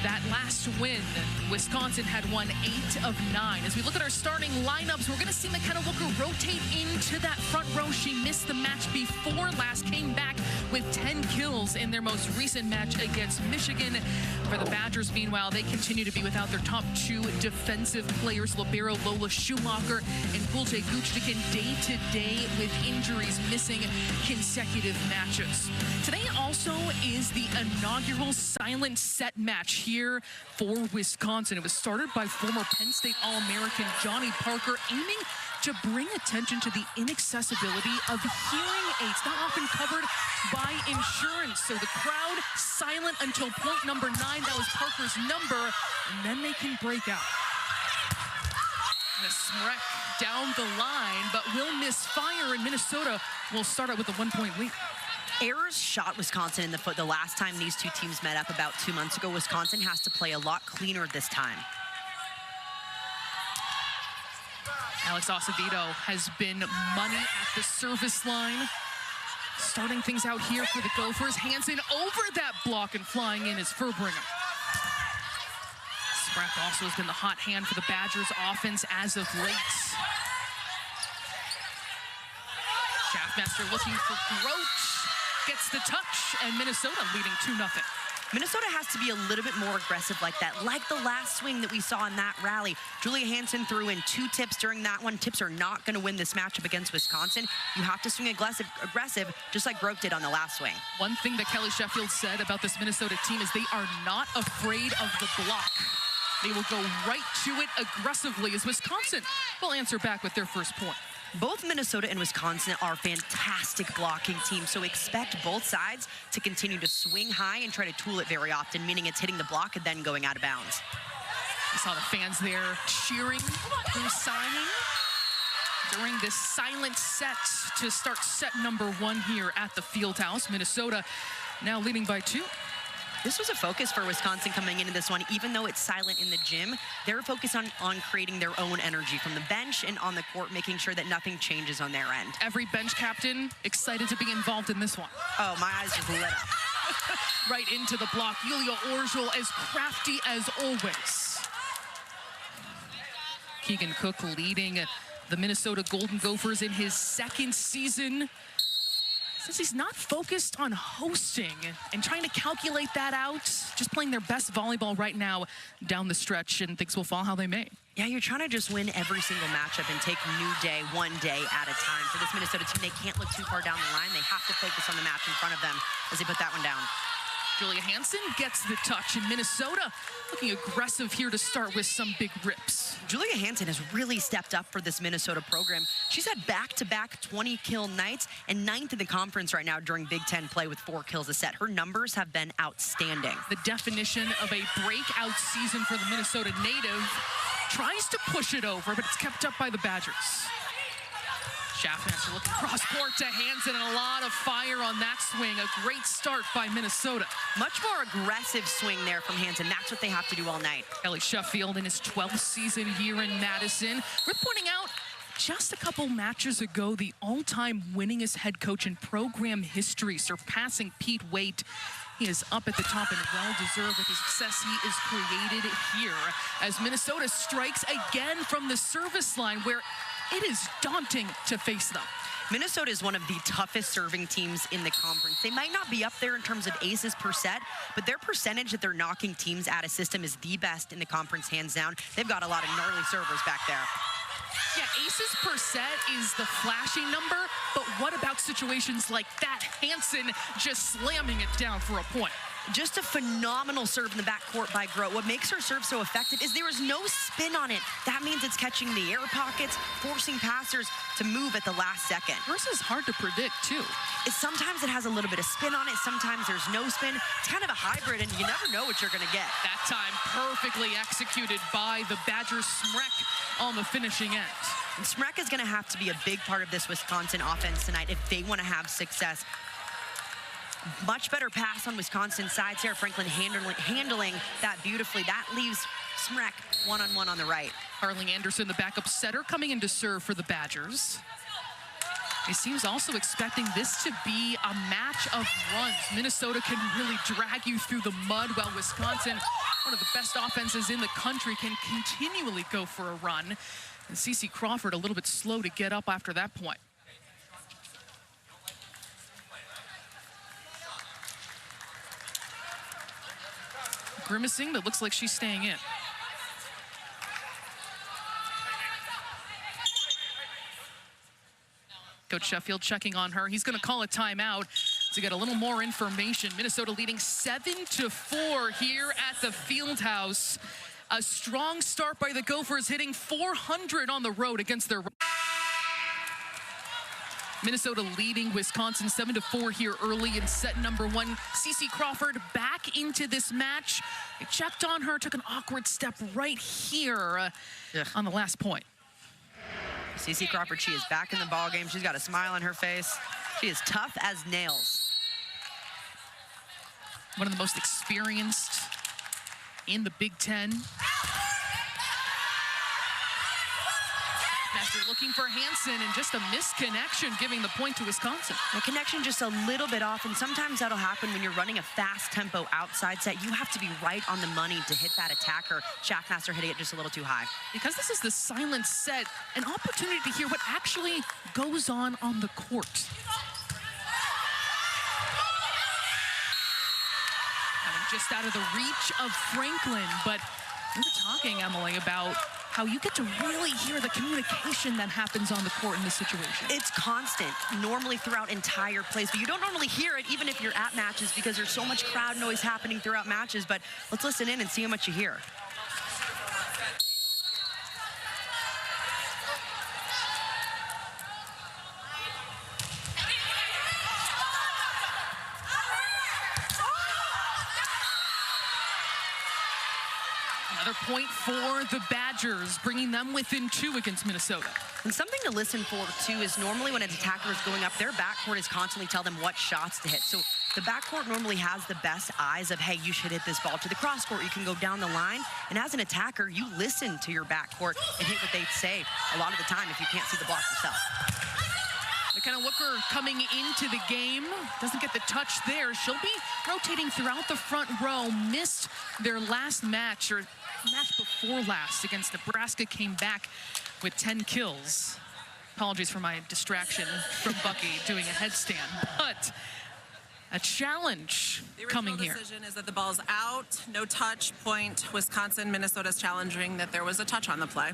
That last win, Wisconsin had won 8 of 9. As we look at our starting lineups, we're going to see McKenna Walker rotate into that front row. She missed the match before last, came back with 10 kills in their most recent match against Michigan. For the Badgers, meanwhile, they continue to be without their top 2 defensive players, libero Lola Schumacher and Gulce Guchdikin, day-to-day with injuries, missing consecutive matches. Today also is the inaugural silent set match here for Wisconsin. It was started by former Penn State All-American Johnny Parker, aiming to bring attention to the inaccessibility of hearing aids, not often covered by insurance. So the crowd silent until point number 9. That was Parker's number, and then they can break out. The Smrek down the line, but will misfire, and Minnesota will start out with a 1-point lead. Errors shot Wisconsin in the foot the last time these two teams met up about 2 months ago. Wisconsin has to play a lot cleaner this time. Alex Acevedo has been money at the service line. Starting things out here for the Gophers. Hansen over that block, and flying in is Furbringer. Smrek also has been the hot hand for the Badgers offense as of late. Schaffmaster looking for Groch. Gets the touch, and Minnesota leading 2-0. Minnesota has to be a little bit more aggressive like that, like the last swing that we saw in that rally. Julia Hansen threw in 2 tips during that one. Tips are not going to win this matchup against Wisconsin. You have to swing aggressive, just like Groch did on the last swing. One thing that Kelly Sheffield said about this Minnesota team is they are not afraid of the block. They will go right to it aggressively, as Wisconsin will answer back with their first point. Both Minnesota and Wisconsin are fantastic blocking teams, so expect both sides to continue to swing high and try to tool it very often, meaning it's hitting the block and then going out of bounds. You saw the fans there cheering through signing during this silent set to start set number 1 here at the Fieldhouse. Minnesota now leading by 2. This was a focus for Wisconsin coming into this one. Even though it's silent in the gym, they're focused on creating their own energy from the bench and on the court, making sure that nothing changes on their end. Every bench captain excited to be involved in this one. Oh, my eyes just lit up. Right into the block. Yulia Orgel as crafty as always. Keegan Cook leading the Minnesota Golden Gophers in his 2nd season. Since he's not focused on hosting and trying to calculate that out, just playing their best volleyball right now down the stretch, and things will fall how they may. Yeah, you're trying to just win every single matchup and take a new day, one day at a time. For this Minnesota team, they can't look too far down the line. They have to focus on the match in front of them as they put that one down. Julia Hansen gets the touch, in Minnesota looking aggressive here to start with some big rips. Julia Hansen has really stepped up for this Minnesota program. She's had back-to-back 20-kill nights and 9th in the conference right now during Big Ten play with 4 kills a set. Her numbers have been outstanding. The definition of a breakout season for the Minnesota native. Tries to push it over, but it's kept up by the Badgers. Schaffmaster looking cross-court to Hansen, and a lot of fire on that swing. A great start by Minnesota. Much more aggressive swing there from Hansen. That's what they have to do all night. Kelly Sheffield in his 12th season here in Madison. Worth pointing out, just a couple matches ago, the all-time winningest head coach in program history, surpassing Pete Waite. He is up at the top and well-deserved with the success he is created here as Minnesota strikes again from the service line, where it is daunting to face them. Minnesota is one of the toughest serving teams in the conference. They might not be up there in terms of aces per set, but their percentage that they're knocking teams out of system is the best in the conference, hands down. They've got a lot of gnarly servers back there. Yeah, aces per set is the flashy number, but what about situations like that? Hansen just slamming it down for a point. Just a phenomenal serve in the backcourt by Groch. What makes her serve so effective is there is no spin on it. That means it's catching the air pockets, forcing passers to move at the last second. Hers is hard to predict, too. Sometimes it has a little bit of spin on it. Sometimes there's no spin. It's kind of a hybrid, and you never know what you're going to get. That time perfectly executed by the Badgers. Smrek on the finishing end. And Smrek is going to have to be a big part of this Wisconsin offense tonight if they want to have success. Much better pass on Wisconsin's side. Sarah Franklin handling that beautifully. That leaves Smrek one-on-one on the right. Harling Anderson, the backup setter, coming in to serve for the Badgers. He seems also expecting this to be a match of runs. Minnesota can really drag you through the mud, while Wisconsin, one of the best offenses in the country, can continually go for a run. And CeCe Crawford a little bit slow to get up after that point. Grimacing, but looks like she's staying in. Coach Sheffield checking on her. He's going to call a timeout to get a little more information. Minnesota leading 7-4 here at the Fieldhouse. A strong start by the Gophers, hitting 400 on the road against their... Minnesota leading Wisconsin 7-4 here early in set number 1. CeCe Crawford back into this match. They checked on her, took an awkward step right here on the last point. CeCe Crawford, she is back in the ball game. She's got a smile on her face. She is tough as nails. One of the most experienced in the Big Ten. After looking for Hansen, and just a misconnection, giving the point to Wisconsin. The connection just a little bit off, and sometimes that'll happen when you're running a fast tempo outside set. You have to be right on the money to hit that attacker. Schaffmaster hitting it just a little too high. Because this is the silent set, an opportunity to hear what actually goes on the court. Just out of the reach of Franklin, but we were talking, Emily, about how you get to really hear the communication that happens on the court in this situation. It's constant, normally throughout entire plays, but you don't normally hear it even if you're at matches because there's so much crowd noise happening throughout matches. But let's listen in and see how much you hear. Another point for the Badgers, bringing them within 2 against Minnesota. And something to listen for, too, is normally when an attacker is going up, their backcourt is constantly telling them what shots to hit. So the backcourt normally has the best eyes of, hey, you should hit this ball to the cross court. You can go down the line. And as an attacker, you listen to your backcourt and hit what they say a lot of the time if you can't see the block yourself. McKenna Wooker coming into the game, doesn't get the touch there. She'll be rotating throughout the front row. Missed their last match, or match before last against Nebraska, came back with 10 kills. Apologies for my distraction from Bucky doing a headstand, but a challenge coming here. The decision is that the ball's out, no touch, point. Wisconsin, Minnesota's challenging that there was a touch on the play.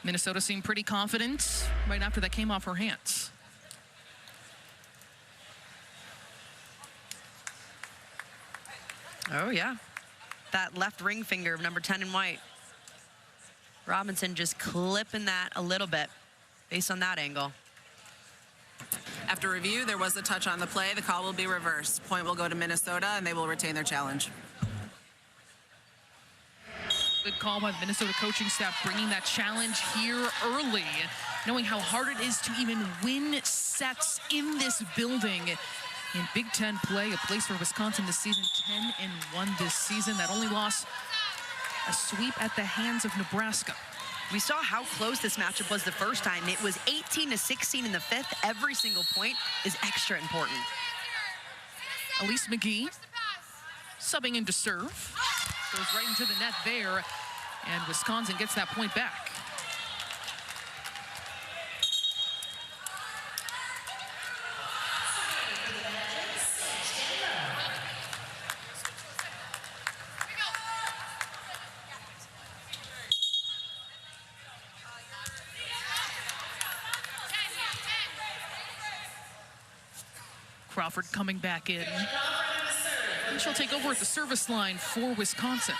Minnesota seemed pretty confident right after that came off her hands. Oh, yeah. That left ring finger of number 10 in white. Robinson just clipping that a little bit based on that angle. After review, there was a touch on the play. The call will be reversed. Point will go to Minnesota, and they will retain their challenge. Good call by the Minnesota coaching staff, bringing that challenge here early, knowing how hard it is to even win sets in this building. In Big Ten play, a place for Wisconsin this season, 10-1 this season. That only lost a sweep at the hands of Nebraska. We saw how close this matchup was the first time. It was 18-16 in the 5th. Every single point is extra important. Elise McGee subbing in to serve. Goes right into the net there, and Wisconsin gets that point back. Crawford coming back in. And she'll take over at the service line for Wisconsin.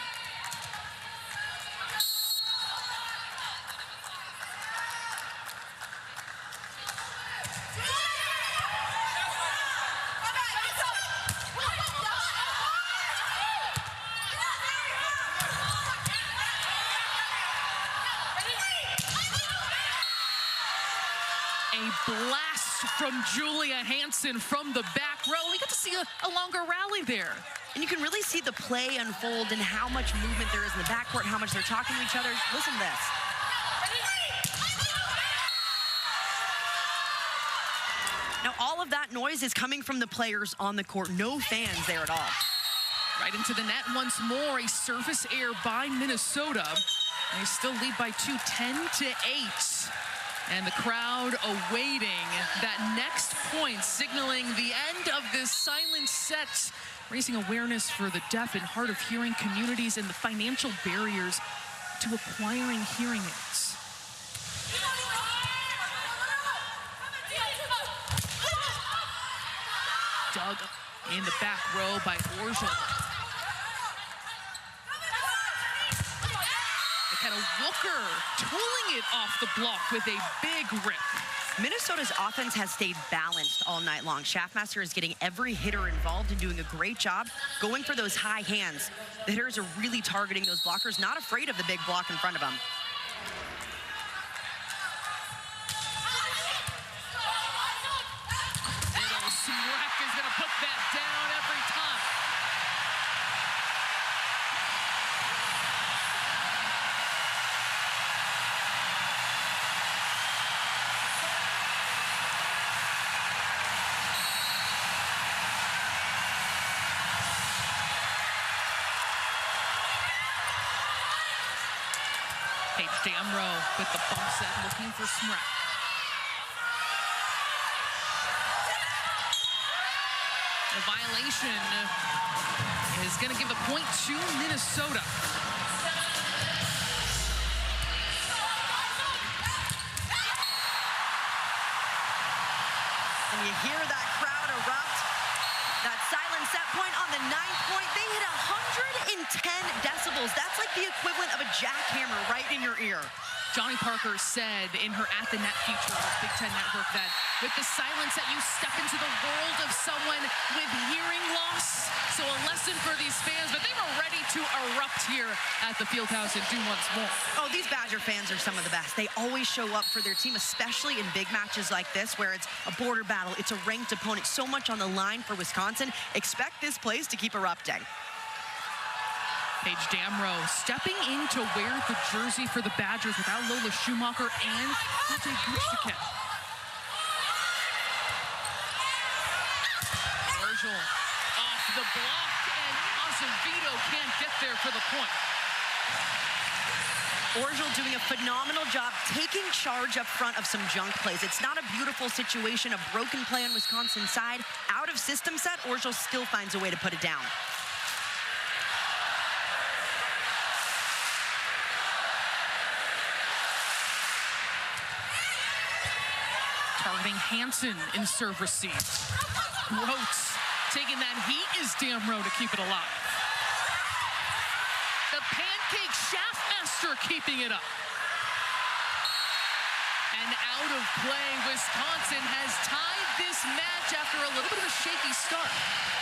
A blast from Julia Hansen from the back row. We got to see a longer rally there. And you can really see the play unfold and how much movement there is in the backcourt, how much they're talking to each other. Listen to this. of that noise is coming from the players on the court. No fans there at all. Right into the net once more. A service error by Minnesota. They still lead by 2, 10-8. And the crowd awaiting that next point, signaling the end of this silent set, raising awareness for the deaf and hard of hearing communities and the financial barriers to acquiring hearing aids. Dug in the back row by Orgel. McKenna Walker tooling it off the block with a big rip. Minnesota's offense has stayed balanced all night long. Schaffmaster is getting every hitter involved and doing a great job going for those high hands. The hitters are really targeting those blockers, not afraid of the big block in front of them. Little Smrek is going to put that down every time. Paige Damrow with the bump set, looking for Smrek. The violation is going to give a point to Minnesota. And you hear that crowd erupt. That silent set point on the 9th point, they hit 110 decibels. That's like the equivalent of a jackhammer right in your ear. Johnny Parker said in her At the Net feature with Big Ten Network that with the silence that you step into the world of someone with hearing loss. So a lesson for these fans, but they were ready to erupt here at the Fieldhouse and do once more. Oh, these Badger fans are some of the best. They always show up for their team, especially in big matches like this where it's a border battle, it's a ranked opponent, so much on the line for Wisconsin. Expect this place to keep erupting. Paige Damrow stepping in to wear the jersey for the Badgers without Lola Schumacher and Kute Gutschke. Orgel off the block, and Azevedo can't get there for the point. Orgel doing a phenomenal job taking charge up front of some junk plays. It's not a beautiful situation, a broken play on Wisconsin's side. Out of system set, Orgel still finds a way to put it down. Targeting Hansen in serve receive. Groats taking that heat is Damrow to keep it alive. The pancake Schaffmaster keeping it up. And out of play, Wisconsin has tied this match after a little bit of a shaky start.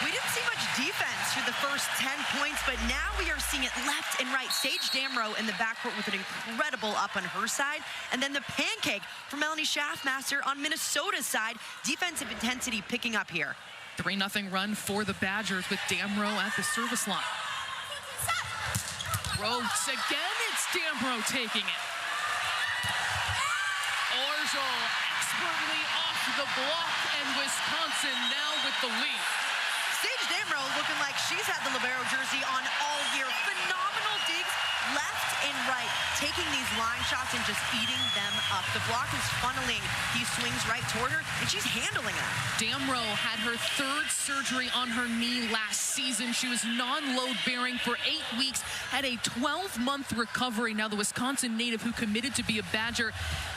We didn't see much defense through the first 10 points, but now we are seeing it left and right. Sage Damrow in the backcourt with an incredible up on her side. And then the pancake from Melanie Schaffmaster on Minnesota's side. Defensive intensity picking up here. 3-0 run for the Badgers with Damrow at the service line. Groats again, it's Damrow taking it. Orgel expertly off the block, and Wisconsin now with the lead. Sage Damrow looking like she's had the libero jersey on all year. Phenomenal digs left and right, taking these line shots and just eating them up. The block is funneling these swings right toward her, and she's handling them. Damrow had her 3rd surgery on her knee last season. She was non-load bearing for 8 weeks, had a 12-month recovery. Now the Wisconsin native who committed to be a Badger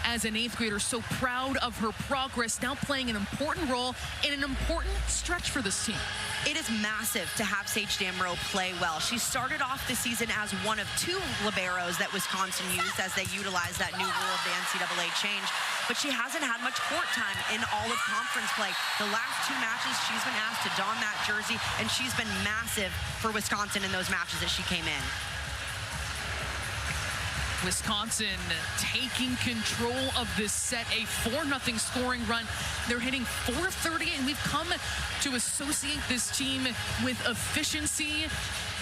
as an 8th grader, so proud of her progress, now playing an important role in an important stretch for this team. It is massive to have Sage Damrow play well. She started off the season as one of 2 liberos that Wisconsin used as they utilized that new rule of the NCAA change, but she hasn't had much court time in all of conference play. The last 2 matches, she's been asked to don that jersey, and she's been massive for Wisconsin in those matches that she came in. Wisconsin taking control of this set, a 4-0 scoring run. They're hitting .438, and we've come to associate this team with efficiency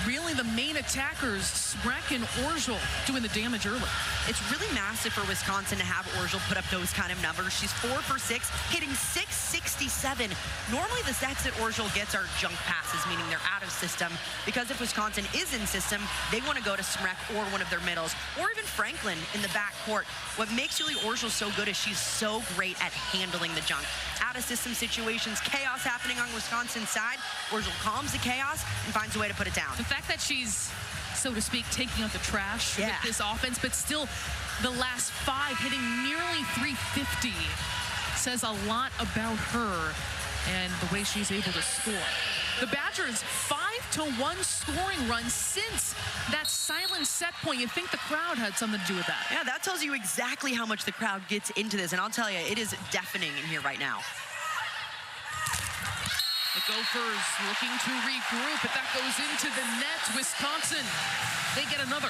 really the main attackers, Smrek and Orgel, doing the damage early. It's really massive for Wisconsin to have Orgel put up those kind of numbers. She's 4 for 6, hitting .667. Normally the stats that Orgel gets are junk passes, meaning they're out of system, because if Wisconsin is in system, they want to go to Smrek or one of their middles, or even Franklin in the backcourt. What makes Julie Orgel so good is she's so great at handling the junk. Out of system situations, chaos happening on Wisconsin's side. Orgel calms the chaos and finds a way to put it down. The fact that she's, so to speak, taking out the trash with this offense, but still the last 5 hitting nearly 350 says a lot about her and the way she's able to score. The Badgers 5-1 scoring run since that silent set point. You think the crowd had something to do with that? Yeah, that tells you exactly how much the crowd gets into this, and I'll tell you, it is deafening in here right now. The Gophers looking to regroup, but that goes into the net. Wisconsin, they get another.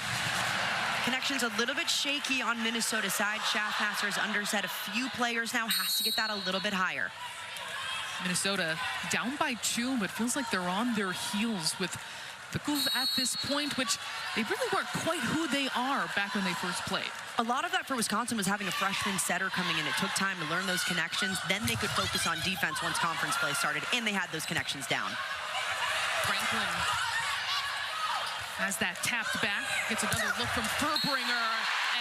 Connection's a little bit shaky on Minnesota's side. Schaffmaster has underset a few players now, has to get that a little bit higher. Minnesota down by 2, but feels like they're on their heels with the Gophers at this point, which they really weren't quite who they are back when they first played. A lot of that for Wisconsin was having a freshman setter coming in. It took time to learn those connections. Then they could focus on defense once conference play started, and they had those connections down. Franklin has that tapped back, gets another look from Furbringer,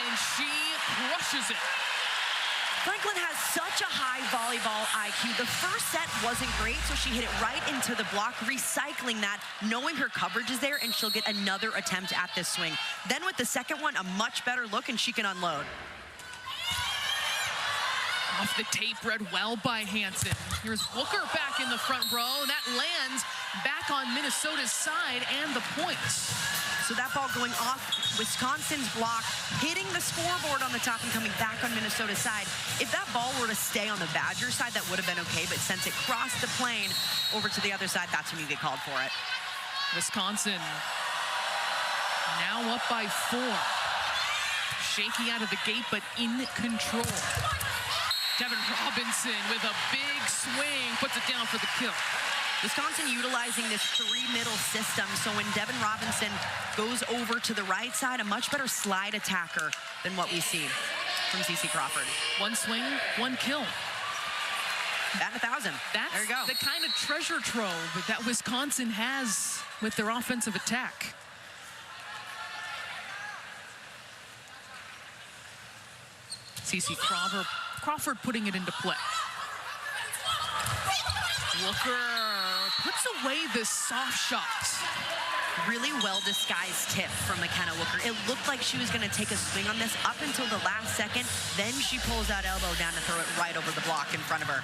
and she crushes it. Franklin has such a high volleyball IQ. The first set wasn't great, so she hit it right into the block, recycling that, knowing her coverage is there, and she'll get another attempt at this swing. Then with the second one, a much better look, and she can unload. Off the tape, read well by Hansen. Here's Booker back in the front row. That lands back on Minnesota's side and the point. So that ball going off Wisconsin's block, hitting the scoreboard on the top and coming back on Minnesota's side. If that ball were to stay on the Badger side, that would have been okay, but since it crossed the plane over to the other side, that's when you get called for it. Wisconsin now up by 4. Shaky out of the gate, but in control. Devin Robinson with a big swing, puts it down for the kill. Wisconsin utilizing this 3-middle system, so when Devin Robinson goes over to the right side, a much better slide attacker than what we see from CC Crawford. 1 swing, 1 kill. Batting 1,000. That's there you go. The kind of treasure trove that Wisconsin has with their offensive attack. CC Crawford putting it into play. Looker puts away this soft shot. Really well-disguised tip from McKenna Wooker. It looked like she was going to take a swing on this up until the last second. Then she pulls that elbow down to throw it right over the block in front of her.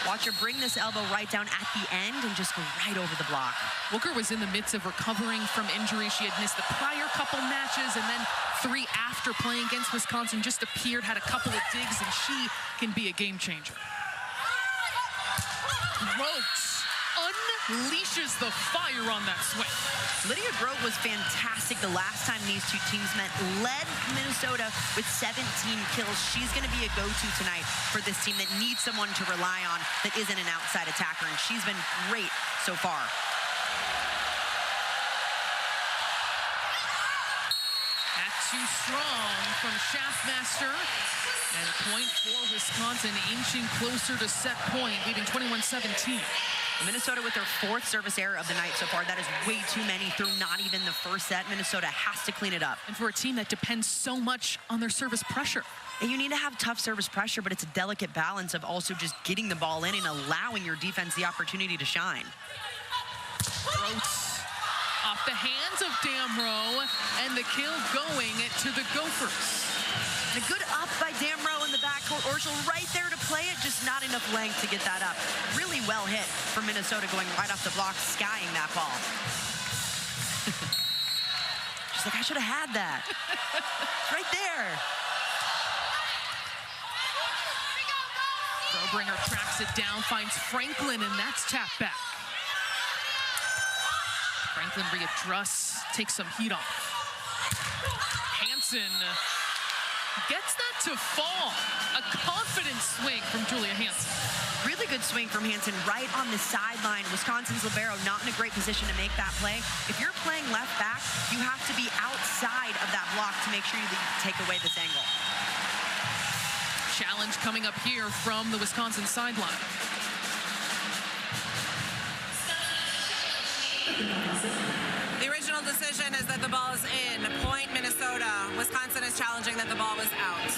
Watch her bring this elbow right down at the end and just go right over the block. Wooker was in the midst of recovering from injury. She had missed the prior couple matches, and then 3 after playing against Wisconsin, just appeared, had a couple of digs, and she can be a game changer. Gross unleashes the fire on that swing. Lydia Grote was fantastic the last time these two teams met. Led Minnesota with 17 kills. She's going to be a go-to tonight for this team that needs someone to rely on that isn't an outside attacker, and she's been great so far. That's too strong from Schaffmaster. And point for Wisconsin, inching closer to set point, leading 21-17. Minnesota with their 4th service error of the night so far. That is way too many through not even the first set. Minnesota has to clean it up. And for a team that depends so much on their service pressure. And you need to have tough service pressure, but it's a delicate balance of also just getting the ball in and allowing your defense the opportunity to shine. Gross off the hands of Damrow, and the kill going to the Gophers. And a good up by Damrow in the backcourt. Orgel right there to play it, just not enough length to get that up. Really well hit for Minnesota, going right off the block, skying that ball. She's like, I should have had that. Right there. Furbringer tracks it down, finds Franklin, and that's tapped back. Franklin readjusts, takes some heat off. Hansen Gets that to fall. A confident swing from Julia Hansen. Really good swing from Hansen right on the sideline. Wisconsin's libero not in a great position to make that play. If you're playing left back, you have to be outside of that block to make sure you take away this angle. Challenge coming up here from the Wisconsin sideline. The original decision is that the ball is in. Point Minnesota. Wisconsin is challenging that the ball was out.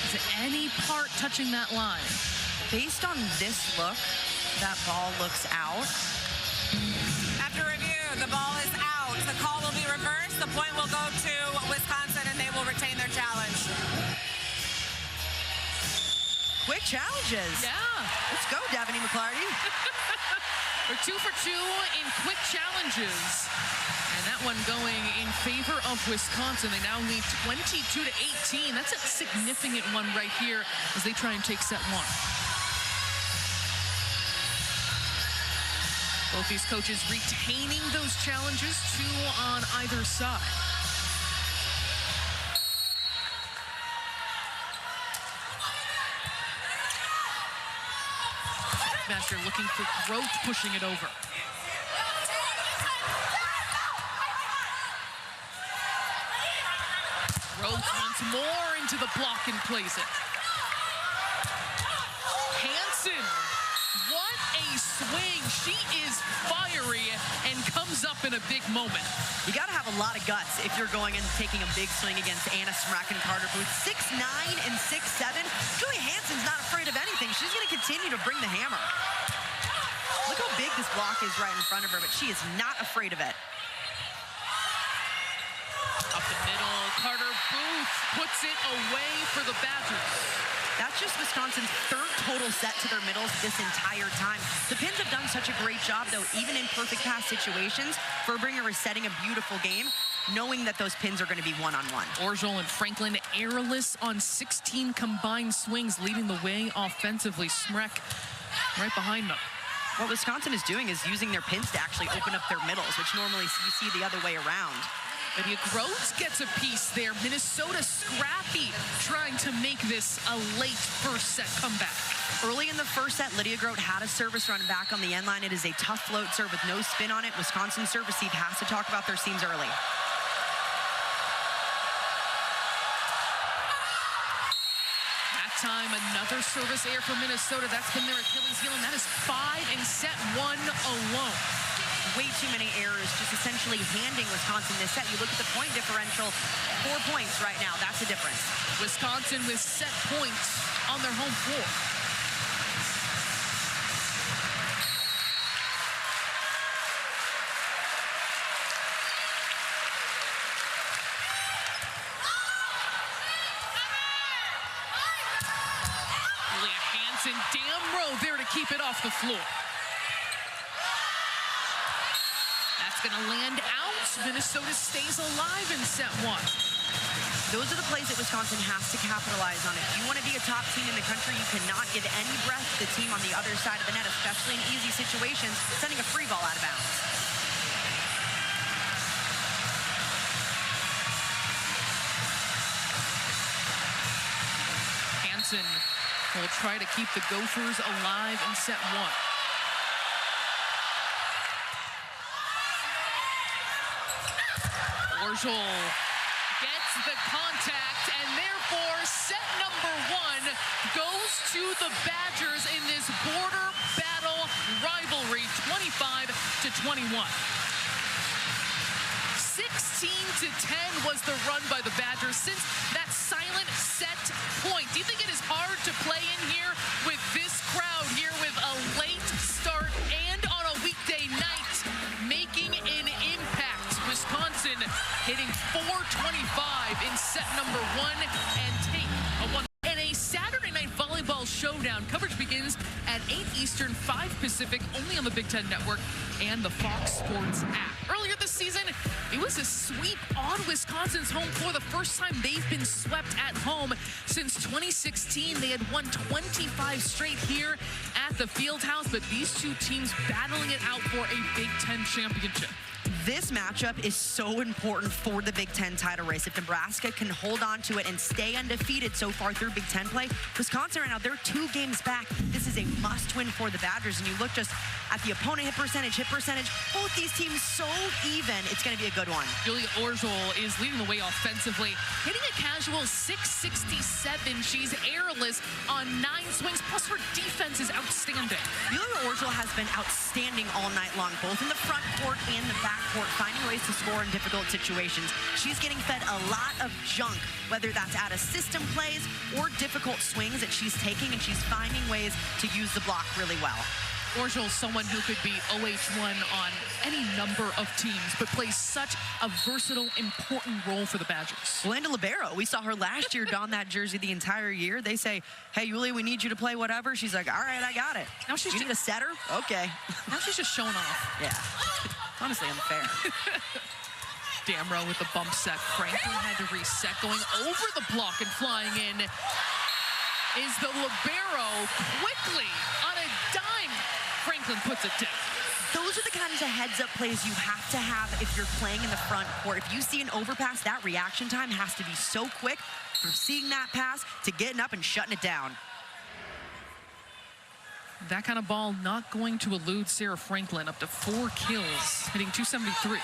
Is it any part touching that line? Based on this look, that ball looks out. After review, the ball is out. The call will be reversed. The point will go to Wisconsin, and they will retain their challenge. Quick challenges. Yeah. Let's go, Davini McClarty. We're 2 for 2 in quick challenges. And that one going in favor of Wisconsin. They now lead 22-18. That's a significant one right here as they try and take set one. Both these coaches retaining those challenges, 2 on either side. Master looking for growth, pushing it over. Growth once more into the block and plays it. Hansen, what a swing. She is fiery and comes up in a big moment. You got to have a lot of guts if you're going and taking a big swing against Anna Smraken-Carter. With 6'9" and 6'7", Julia Hansen's not afraid of anything. She's going to continue to bring the hammer. Look how big this block is right in front of her, but she is not afraid of it. Up the middle, Carter Booth puts it away for the Badgers. That's just Wisconsin's 3rd total set to their middles this entire time. The Pins have done such a great job, though, even in perfect pass situations. Furbringer is setting a beautiful game, knowing that those Pins are going to be one-on-one. Orjol and Franklin airless on 16 combined swings, leading the way offensively. Smrek right behind them. What Wisconsin is doing is using their Pins to actually open up their middles, which normally you see the other way around. Lydia Groves gets a piece there. Minnesota scrappy, trying to make this a late first set comeback. Early in the first set, Lydia Grote had a service run back on the end line. It is a tough float serve with no spin on it. Wisconsin service team has to talk about their seams early. Time, another service error for Minnesota. That's been their Achilles heel, and that is 5 in set 1 alone. Way too many errors, just essentially handing Wisconsin this set. You look at the point differential, 4 points right now. That's the difference. Wisconsin with set points on their home floor. Damrow there to keep it off the floor. That's going to land out. Minnesota stays alive in set 1. Those are the plays that Wisconsin has to capitalize on. If you want to be a top team in the country, you cannot give any breath to the team on the other side of the net, especially in easy situations, sending a free ball out of bounds. Hansen will try to keep the Gophers alive in set 1. Orjol gets the contact, and therefore set number 1 goes to the Badgers in this border battle rivalry, 25-21. 16-10 was the run by the Badgers since that silent set point. Do you think it is hard to play in here with this crowd here with a late start and on a weekday night making an impact? Wisconsin hitting 425 in set number 1 and take a 1. And a Saturday night volleyball showdown. Coverage begins at 8 Eastern, 5 Pacific, only on the Big Ten Network and the Fox Sports app. Earlier this season, It was a sweep on Wisconsin's home floor, the first time they've been swept at home since 2016. They had won 25 straight here at the Fieldhouse, but these two teams battling it out for a Big Ten championship. This matchup is so important for the Big Ten title race. If Nebraska can hold on to it and stay undefeated so far through Big Ten play, Wisconsin right now, they're 2 games back. This is a must-win for the Badgers. And you look just at the opponent hit percentage, both these teams so even. It's going to be a good one. Julia Orgel is leading the way offensively, hitting a casual 667. She's airless on 9 swings, plus her defense is outstanding. Julia Orgel has been outstanding all night long, both in the front court and the back court, finding ways to score in difficult situations. She's getting fed a lot of junk, whether that's out of system plays or difficult swings that she's taking, and she's finding ways to use the block really well. Orgel is someone who could be OH1 on any number of teams, but plays such a versatile, important role for the Badgers. Landa Libero, we saw her last year don that jersey the entire year. They say, hey, Julie, we need you to play whatever. She's like, all right, I got it. Now she's you need a setter? Okay. Now she's just showing off. Yeah. Honestly, unfair. Damrow with the bump set. Franklin had to reset, going over the block and flying in is the libero quickly on a dime. Franklin puts it down. Those are the kinds of heads-up plays you have to have if you're playing in the front court. If you see an overpass, that reaction time has to be so quick from seeing that pass to getting up and shutting it down. That kind of ball not going to elude Sarah Franklin. Up to 4 kills, hitting 273.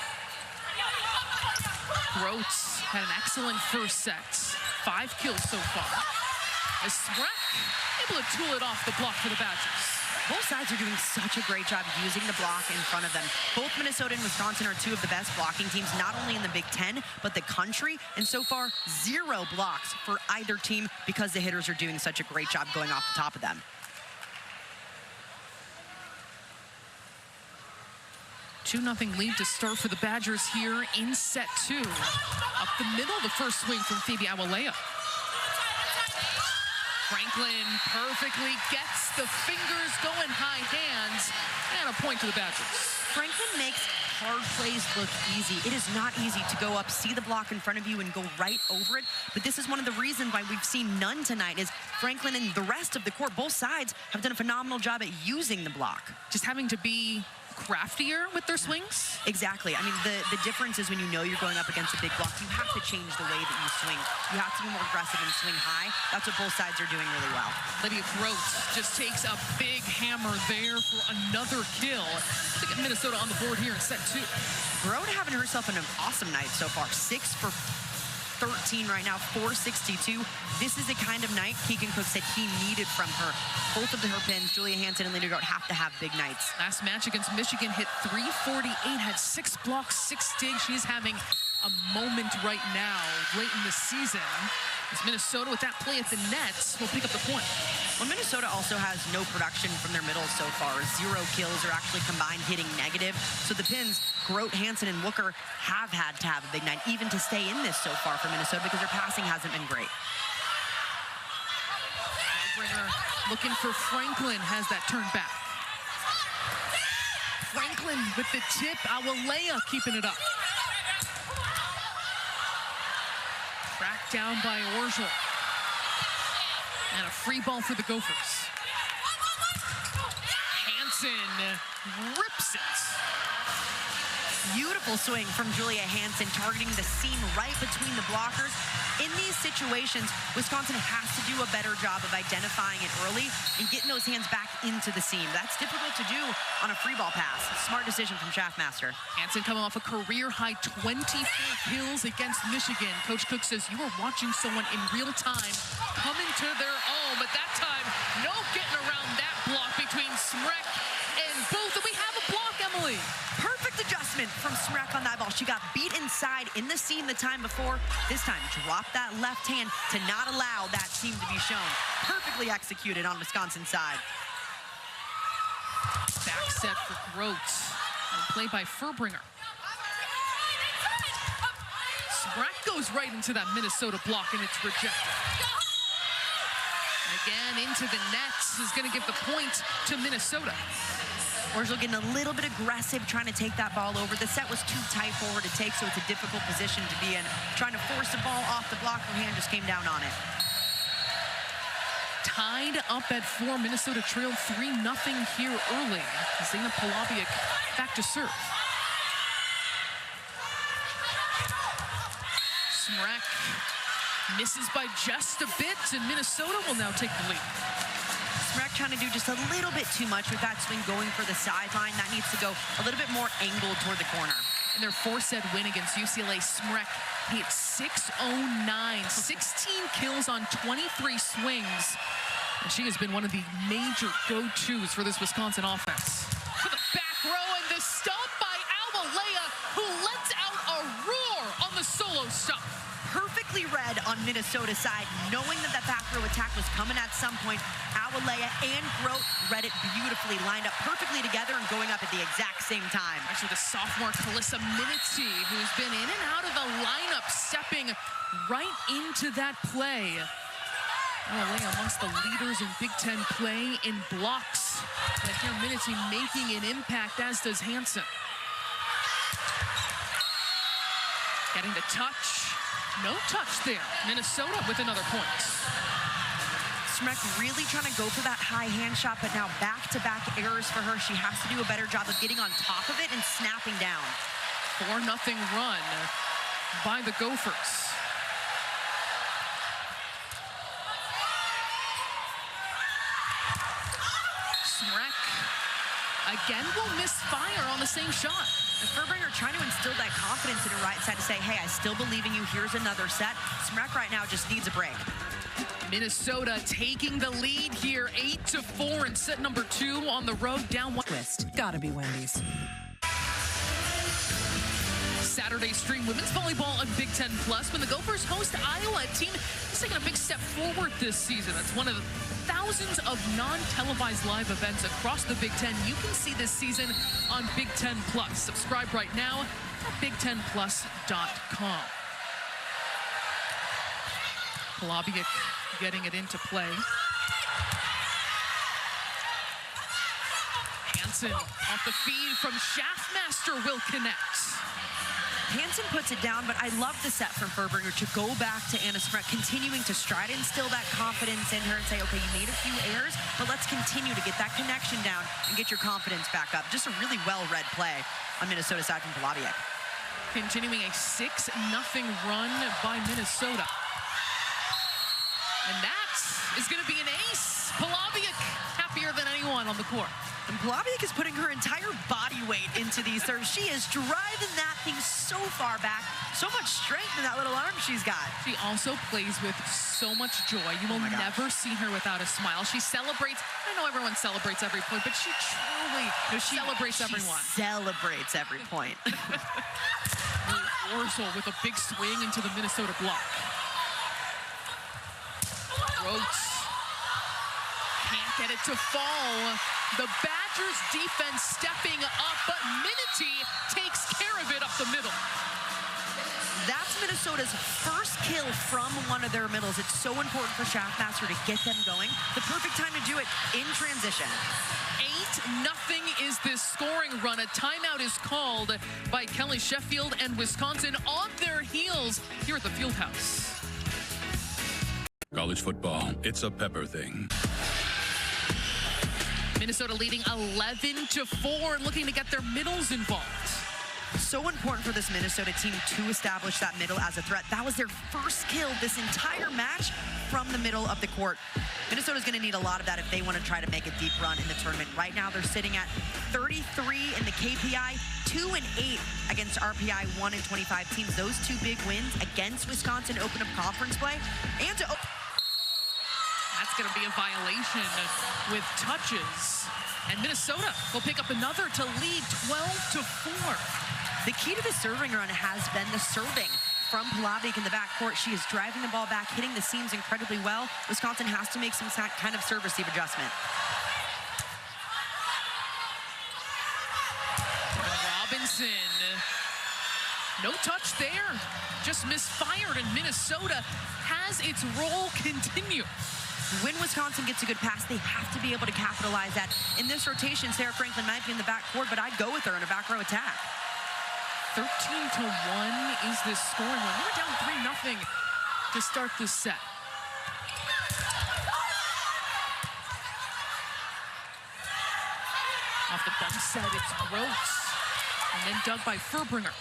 Groats had an excellent first set. 5 kills so far. As Smrek able to tool it off the block for the Badgers. Both sides are doing such a great job using the block in front of them. Both Minnesota and Wisconsin are 2 of the best blocking teams, not only in the Big Ten, but the country. And so far, 0 blocks for either team because the hitters are doing such a great job going off the top of them. 2-0 lead to start for the Badgers here in set 2. Up the middle, the first swing from Phoebe Awalea. Franklin perfectly gets the fingers going, high hands, and a point to the Badgers. Franklin makes hard plays look easy. It is not easy to go up, see the block in front of you, and go right over it. But this is one of the reasons why we've seen none tonight is Franklin and the rest of the court, both sides, have done a phenomenal job at using the block. Just having to be craftier with their swings? Exactly. I mean, the difference is when you know you're going up against a big block, you have to change the way that you swing. You have to be more aggressive and swing high. That's what both sides are doing really well. Lydia Groats just takes a big hammer there for another kill to get Minnesota on the board here in set 2. Groat having herself an awesome night so far. 6 for 13 right now, 462. This is the kind of night Keegan Cook said he needed from her. Both of her pins, Julia Hansen and Lydia Groat, have to have big nights. Last match against Michigan hit 348, had 6 blocks, 6 digs. She's having a moment right now, late in the season. As Minnesota, with that play at the nets, will pick up the point. Well, Minnesota also has no production from their middle so far. 0 kills are actually combined hitting negative. So the pins, Groat, Hansen, and Wooker have had to have a big night, even to stay in this so far for Minnesota, because their passing hasn't been great. Bringer looking for Franklin, has that turned back. Franklin with the tip, Awalea keeping it up. Tracked down by Orgel. And a free ball for the Gophers. Hansen rips it. Beautiful swing from Julia Hansen, targeting the seam right between the blockers. In these situations, Wisconsin has to do a better job of identifying it early and getting those hands back into the seam. That's difficult to do on a free ball pass. Smart decision from Schaffmaster. Hansen coming off a career-high 24 kills against Michigan. Coach Cook says you were watching someone in real time come into their own, but that time, no getting around that block between Smrek and Booth. And we have a block, Emily. Perfect adjustment from Smrek on that ball. She got beat inside in the seam the time before. This time, dropped that left hand to not allow that seam to be shown. Perfectly executed on Wisconsin's side. Back set for Groats. And play by Furbringer. Smrek goes right into that Minnesota block, and it's rejected. Again, into the nets is going to give the point to Minnesota. Orgeron getting a little bit aggressive, trying to take that ball over. The set was too tight for her to take, so it's a difficult position to be in. Trying to force the ball off the block, her hand just came down on it. Tied up at 4. Minnesota trailed 3-0 here early. Zayna Polabiuk back to serve. Smrek misses by just a bit, and Minnesota will now take the lead. Smrek trying to do just a little bit too much with that swing going for the sideline. That needs to go a little bit more angled toward the corner. In their 4-set win against UCLA, Smrek hit 609, 16 kills on 23 swings. And she has been one of the major go-tos for this Wisconsin offense. To the back row, and the stomp by Awalea, who lets out a roar on the solo stomp. Perfectly read on Minnesota's side, knowing that that back row attack was coming at some point. Awalea and Grote read it beautifully, lined up perfectly together and going up at the exact same time. Actually, the sophomore Calissa Minitsy, who's been in and out of the lineup, stepping right into that play. Awalea amongst the leaders in Big Ten play in blocks. And here Minitsy making an impact, as does Hansen. Getting the touch. No touch there. Minnesota with another point. Smrek really trying to go for that high hand shot, but now back-to-back errors for her. She has to do a better job of getting on top of it and snapping down. 4-0 run by the Gophers. Smrek again will miss fire on the same shot. And Furbringer trying to instill that confidence in her right side to say, hey, I still believe in you. Here's another set. Smrek right now just needs a break. Minnesota taking the lead here, 8-4 in set number 2 on the road, down 1. Twist. Gotta be Wendy's. Saturday stream women's volleyball on Big Ten Plus when the Gophers host Iowa. A team is taking a big step forward this season. That's one of the thousands of non-televised live events across the Big Ten. You can see this season on Big Ten Plus. Subscribe right now at BigTenPlus.com. Polabiuk getting it into play. Hansen off the feed from Schaffmaster will connect. Hansen puts it down, but I love the set from Furbringer to go back to Anna Smrek, continuing to try to instill that confidence in her and say, okay, you made a few errors, but let's continue to get that connection down and get your confidence back up. Just a really well-read play on Minnesota's side from Polabiuk. Continuing a 6-0 run by Minnesota. And that is going to be an ace. Polabiuk happier than anyone on the court. And Polabiuk is putting her entire body weight into these serves. She is driving that thing so far back. So much strength in that little arm she's got. She also plays with so much joy. You will never see her without a smile. She celebrates. I know everyone celebrates every point, but she truly celebrates everyone. Celebrates every point. Orgeron with a big swing into the Minnesota block. Grote can't get it to fall. The Badgers defense stepping up, but Minitsy takes care of it up the middle. That's Minnesota's first kill from one of their middles. It's so important for Schaffmaster to get them going. The perfect time to do it in transition. 8-0 is this scoring run. A timeout is called by Kelly Sheffield, and Wisconsin on their heels here at the Fieldhouse. College football, it's a pepper thing. Minnesota leading 11-4 and looking to get their middles involved. So important for this Minnesota team to establish that middle as a threat. That was their first kill this entire match from the middle of the court. Minnesota's going to need a lot of that if they want to try to make a deep run in the tournament. Right now, they're sitting at 33 in the KPI, 2-8 against RPI 1-25 teams. Those two big wins against Wisconsin open up conference play and to That's going to be a violation with touches. And Minnesota will pick up another to lead 12-4. The key to the serving run has been the serving from Polabiuk in the backcourt. She is driving the ball back, hitting the seams incredibly well. Wisconsin has to make some kind of serve-receive adjustment. Robinson. No touch there. Just misfired, and Minnesota has its roll continue. When Wisconsin gets a good pass, they have to be able to capitalize that. In this rotation, Sarah Franklin might be in the backcourt, but I'd go with her in a back row attack. 13-1 is this scoring run. They were down 3-0 to start this set. Off the bump set, it's Gross. And then dug by Furbringer.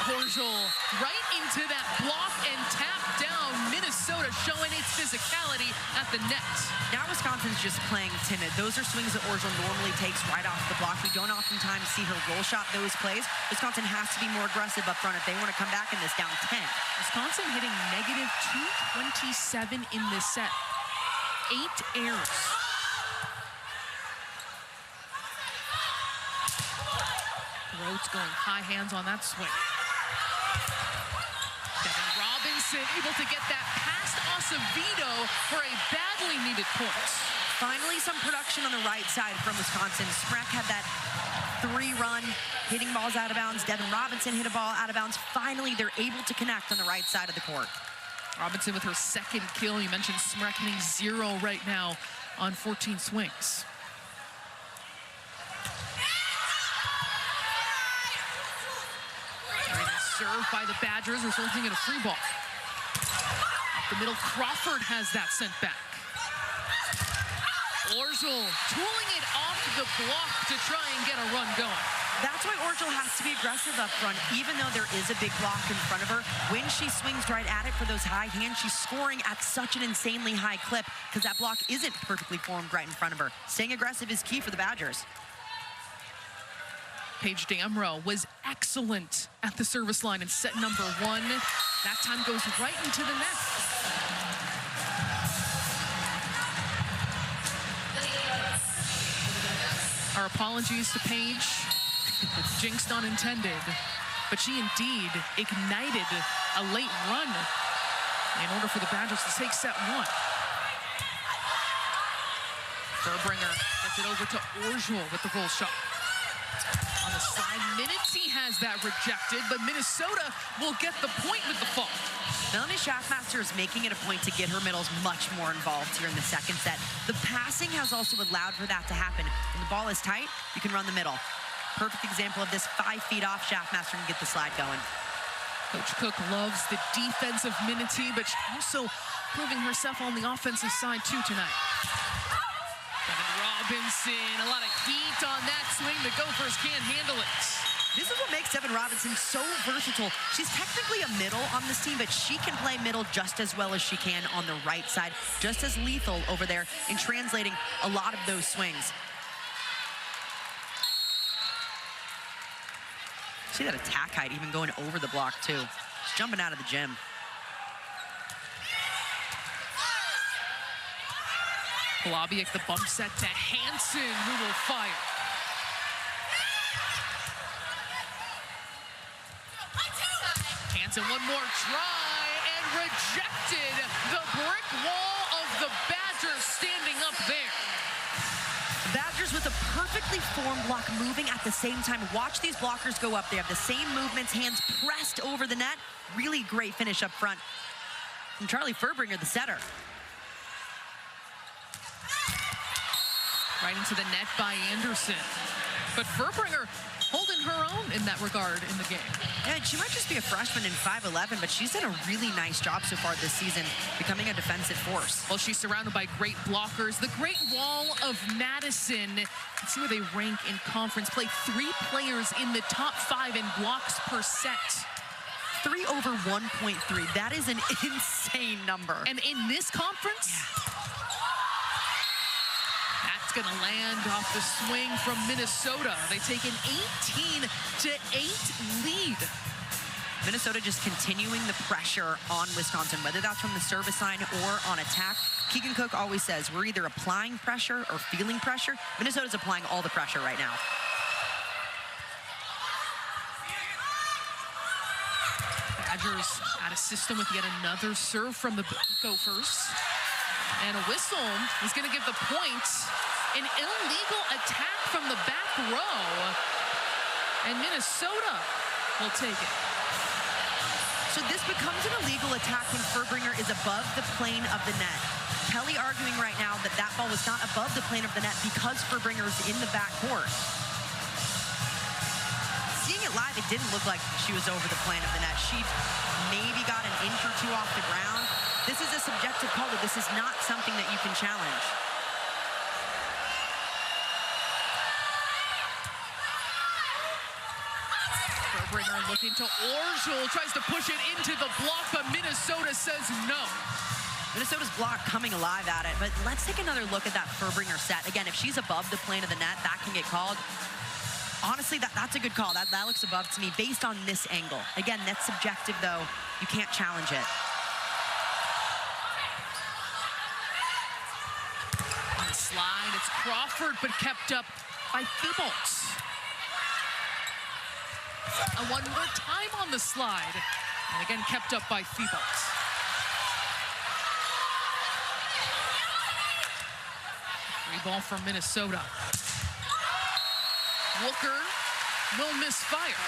Orgel right into that block and tap down. Minnesota showing its physicality at the net. Now Wisconsin's just playing timid. Those are swings that Orgel normally takes right off the block. We don't oftentimes see her roll shot those plays. Wisconsin has to be more aggressive up front if they want to come back in this down 10. Wisconsin hitting negative 227 in this set. 8 errors. Rhodes going high hands on that swing. Devin Robinson able to get that past Acevedo for a badly needed point. Finally, some production on the right side from Wisconsin. Smrek had that 3-run, hitting balls out of bounds. Devin Robinson hit a ball out of bounds. Finally, they're able to connect on the right side of the court. Robinson with her second kill. You mentioned Smrek hitting 0 right now on 14 swings. Served by the Badgers, resulting in a free ball. Up the middle, Crawford has that sent back. Orgel tooling it off the block to try and get a run going. That's why Orgel has to be aggressive up front, even though there is a big block in front of her. When she swings right at it for those high hands, she's scoring at such an insanely high clip because that block isn't perfectly formed right in front of her. Staying aggressive is key for the Badgers. Paige Damrow was excellent at the service line in set number 1. That time goes right into the net. Our apologies to Paige. Jinxed unintended. But she indeed ignited a late run in order for the Badgers to take set 1. Furbringer gets it over to Orgel with the roll shot. On the slide, Minity has that rejected, but Minnesota will get the point with the fault. Melanie Schaffmaster is making it a point to get her middles much more involved here in the second set. The passing has also allowed for that to happen. When the ball is tight, you can run the middle. Perfect example of this. 5 feet off, Schaffmaster can get the slide going. Coach Cook loves the defense of Minity, but she's also proving herself on the offensive side too tonight. Robinson, a lot of heat on that swing. The Gophers can't handle it. This is what makes Devin Robinson so versatile. She's technically a middle on this team, but she can play middle just as well as she can on the right side, just as lethal over there in translating a lot of those swings. See that attack height even going over the block too. She's jumping out of the gym. Polabiak, the bump set to Hansen, who will fire. Hansen, one more try, and rejected. The brick wall of the Badgers standing up there. Badgers with a perfectly formed block moving at the same time. Watch these blockers go up. They have the same movements, hands pressed over the net. Really great finish up front from Charlie Furbringer, the setter. Right into the net by Anderson. But Furbringer holding her own in that regard in the game. Yeah, she might just be a freshman in 5'11", but she's done a really nice job so far this season, becoming a defensive force. Well, she's surrounded by great blockers. The Great Wall of Madison. Let's see where they rank in conference play. 3 players in the top 5 in blocks per set. 3 over 1.3. That is an insane number. And in this conference, that's going to land off the swing from Minnesota. They take an 18-8 lead. Minnesota just continuing the pressure on Wisconsin, whether that's from the service line or on attack. Keegan Cook always says, we're either applying pressure or feeling pressure. Minnesota's applying all the pressure right now. Badgers out of system with yet another serve from the Gophers. And a whistle is going to give the point. An illegal attack from the back row. And Minnesota will take it. So this becomes an illegal attack when Furbringer is above the plane of the net. Kelly arguing right now that that ball was not above the plane of the net because Furbringer is in the backcourt. Seeing it live, it didn't look like she was over the plane of the net. She maybe got an inch or two off the ground. This is a subjective call. This is not something that you can challenge. Furbringer looking to Orjul, tries to push it into the block, but Minnesota says no. Minnesota's block coming alive at it, but let's take another look at that Furbringer set. Again, if she's above the plane of the net, that can get called. Honestly, that's a good call. That looks above to me based on this angle. Again, that's subjective, though. You can't challenge it. On the slide, it's Crawford, but kept up by Thibault. And one more time on the slide, and again kept up by Thibault. Free ball from Minnesota. Wooker will misfire.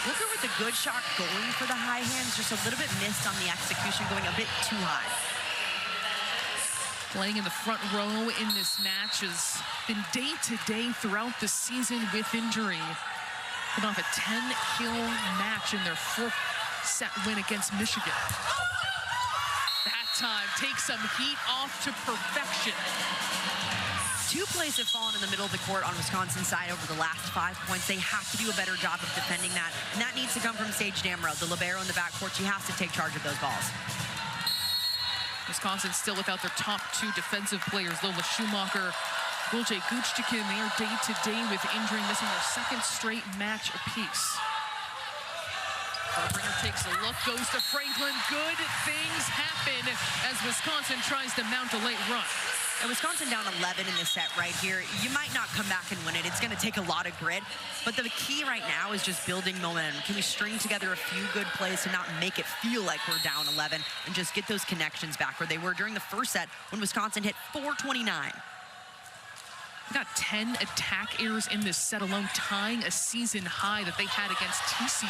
Wooker with a good shot going for the high hands, just a little bit missed on the execution, going a bit too high. Playing in the front row in this match has been day-to-day throughout the season with injury. Coming off a 10-kill match in their fourth-set win against Michigan. That time takes some heat off to perfection. 2 plays have fallen in the middle of the court on Wisconsin's side over the last 5 points. They have to do a better job of defending that, and that needs to come from Sage Damrow, the libero in the backcourt. She has to take charge of those balls. Wisconsin still without their top 2 defensive players, Lola Schumacher, Gulce Guchtikin. They are day-to-day with injury, missing their 2nd straight match apiece. Furbringer takes a look, goes to Franklin. Good things happen as Wisconsin tries to mount a late run. And Wisconsin down 11 in this set right here. You might not come back and win it. It's going to take a lot of grit. But the key right now is just building momentum. Can we string together a few good plays to not make it feel like we're down 11 and just get those connections back where they were during the first set when Wisconsin hit 429. Got 10 attack errors in this set alone, tying a season high that they had against TCU.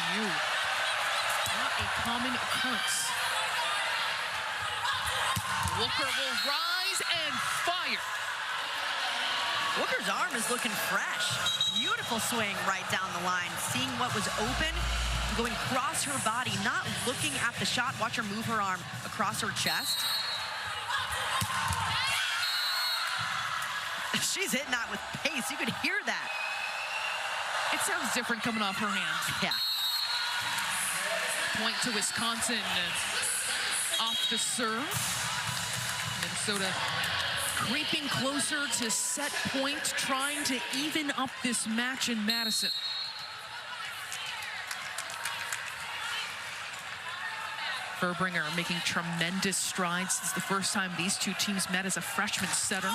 Not a common occurrence. Wooker will rise and fire. Wooker's arm is looking fresh. Beautiful swing right down the line. Seeing what was open, going across her body, not looking at the shot. Watch her move her arm across her chest. She's hitting that with pace. You could hear that. It sounds different coming off her hand. Yeah. Point to Wisconsin off the serve. Minnesota creeping closer to set point, trying to even up this match in Madison. Furbringer making tremendous strides since the first time these 2 teams met as a freshman setter.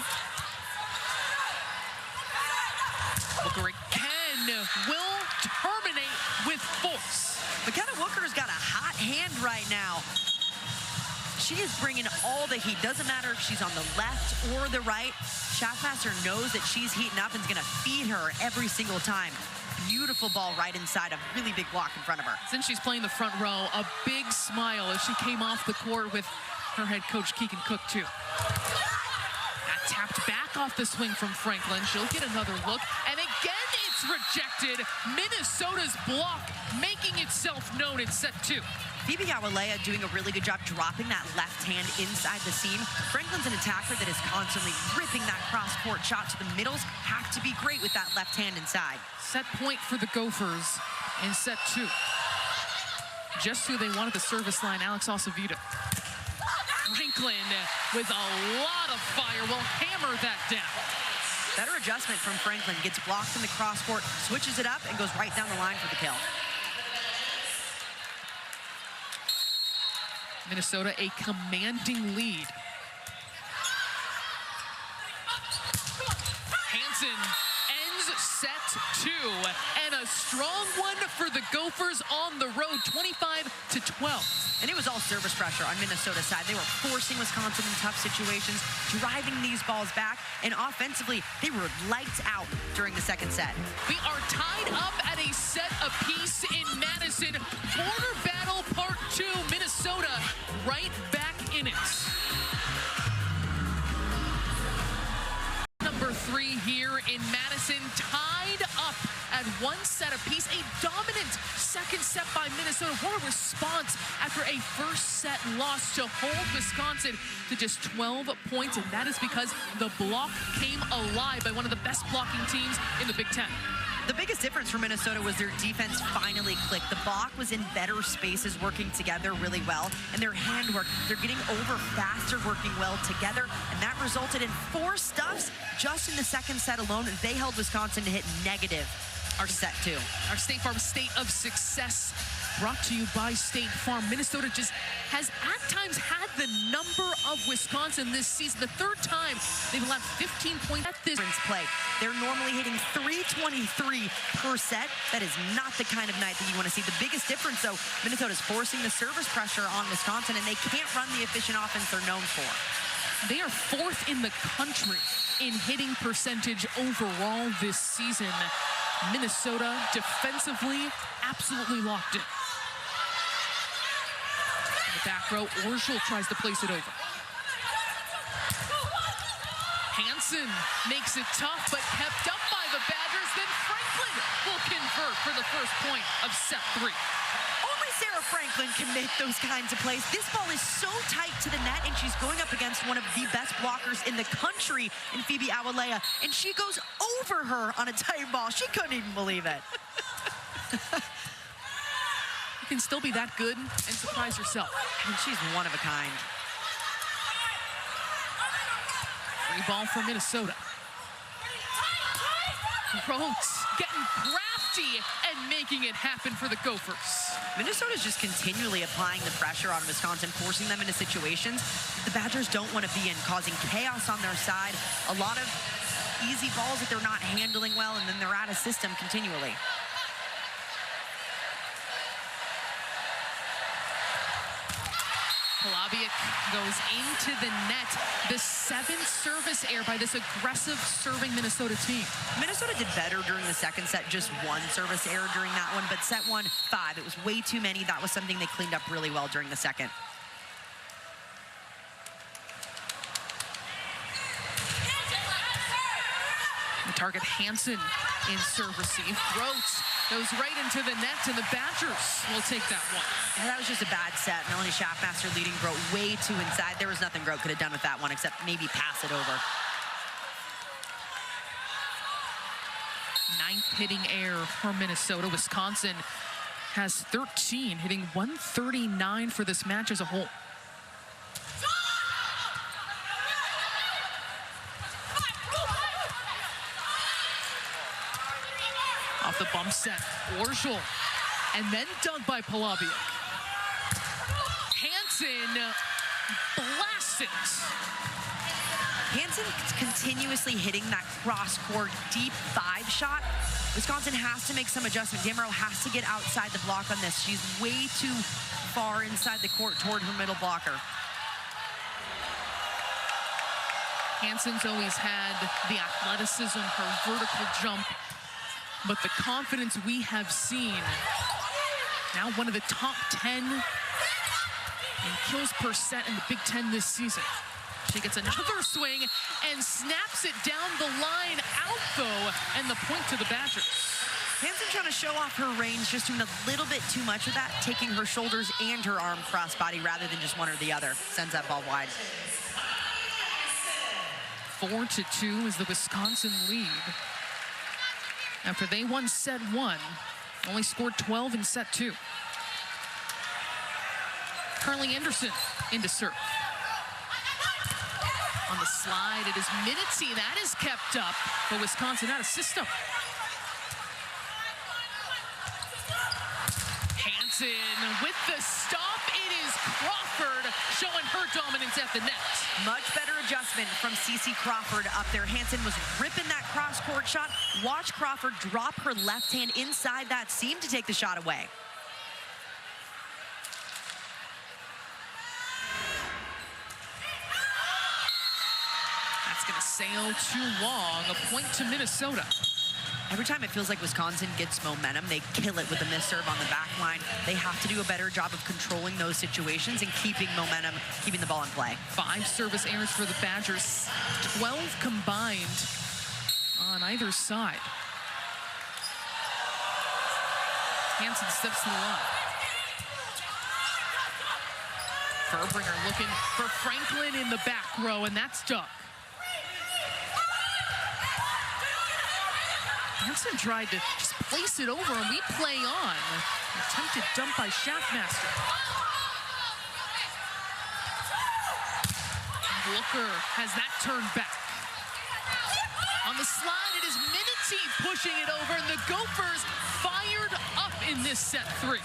Wooker again will terminate with force. McKenna Wooker's got a hot hand right now. She is bringing all the heat. Doesn't matter if she's on the left or the right. Schaffmaster knows that she's heating up and is going to feed her every single time. Beautiful ball right inside, a really big block in front of her. Since she's playing the front row, a big smile as she came off the court with her head coach Keegan Cook too. That tapped back off the swing from Franklin. She'll get another look, and again it's rejected. Minnesota's block making itself known in set 2. Phoebe Gawalea doing a really good job dropping that left hand inside the seam. Franklin's an attacker that is constantly ripping that cross-court shot to the middles. Have to be great with that left hand inside. Set point for the Gophers in set 2. Just who they want at the service line, Alex Acevedo. Franklin with a lot of fire will hammer that down. Better adjustment from Franklin. Gets blocked in the cross-court, switches it up, and goes right down the line for the kill. Minnesota a commanding lead. Hansen ends set 2, and a strong one for the Gophers on the road, 25-12. And it was all service pressure on Minnesota's side. They were forcing Wisconsin in tough situations, driving these balls back, and offensively, they were lights out during the second set. We are tied up at a set apiece in Madison. Border battle part 2, Minnesota right back in it. Number 3 here in Madison, tied up at 1 set apiece. A dominant second set by Minnesota. What a response after a first set loss to hold Wisconsin to just 12 points, and that is because the block came alive by one of the best blocking teams in the Big Ten. The biggest difference for Minnesota was their defense finally clicked. The block was in better spaces, working together really well, and their handwork, they're getting over faster, working well together, and that resulted in 4 stuffs just in the second set alone. They held Wisconsin to hit negative our set 2. Our State Farm State of Success brought to you by State Farm. Minnesota just has at times had the number of Wisconsin this season. The 3rd time they've allowed 15 points at this play. They're normally hitting 323 per set. That is not the kind of night that you want to see. The biggest difference, though, Minnesota's forcing the service pressure on Wisconsin, and they can't run the efficient offense they're known for. They are 4th in the country in hitting percentage overall this season. Minnesota defensively absolutely locked in. In the back row, Orschel tries to place it over. Hansen makes it tough, but kept up by the Badgers. Then Franklin will convert for the first point of set 3. Only Sarah Franklin can make those kinds of plays. This ball is so tight to the net, and she's going up against one of the best blockers in the country in Phoebe Awalea, and she goes over her on a tight ball. She couldn't even believe it. You can still be that good and surprise yourself. And she's one of a kind. Free ball for Minnesota. Rhodes getting crafty and making it happen for the Gophers. Minnesota's just continually applying the pressure on Wisconsin, forcing them into situations the Badgers don't want to be in, causing chaos on their side. A lot of easy balls that they're not handling well, and then they're out of system continually. Polabiak goes into the net. The 7th service error by this aggressive serving Minnesota team. Minnesota did better during the second set, just 1 service error during that one, but set 1, 5. It was way too many. That was something they cleaned up really well during the second. Target Hansen in serve receive. Rhodes goes right into the net, and the Badgers will take that one. And that was just a bad set. Melanie Schaffmaster leading Grote way too inside. There was nothing Grote could have done with that one except maybe pass it over. 9th hitting error for Minnesota. Wisconsin has 13, hitting 139 for this match as a whole. Off the bump set, Orschel, and then dug by Polabiak. Hansen blasts it. Hansen continuously hitting that cross-court deep 5 shot. Wisconsin has to make some adjustment. Damaro has to get outside the block on this. She's way too far inside the court toward her middle blocker. Hansen's always had the athleticism, her vertical jump, but the confidence we have seen. Now one of the top 10 in kills per set in the Big Ten this season. She gets another swing and snaps it down the line out, though, and the point to the Badgers. Hansen trying to show off her range, just doing a little bit too much of that, taking her shoulders and her arm crossbody rather than just one or the other. Sends that ball wide. 4-2 is the Wisconsin lead. After they won set 1, only scored 12 in set 2. Curling Anderson into serve. On the slide, it is Minitsy. That is kept up, but Wisconsin out of system. Hansen with the stop. It is Crawford showing her dominance at the net. Much better adjustment from Cece Crawford up there. Hansen was ripping that cross-court shot. Watch Crawford drop her left hand inside that seam to take the shot away. That's going to sail too long. A point to Minnesota. Every time it feels like Wisconsin gets momentum, they kill it with a missed serve on the back line. They have to do a better job of controlling those situations and keeping momentum, keeping the ball in play. 5 service errors for the Badgers, 12 combined on either side. Hansen steps to the line. Furbringer looking for Franklin in the back row, and that's Doug. Hansen tried to just place it over, and we play on. Attempted dump by Schaffmaster. Booker has that turned back. On the slide, it is Minity pushing it over, and the Gophers fired up in this set 3.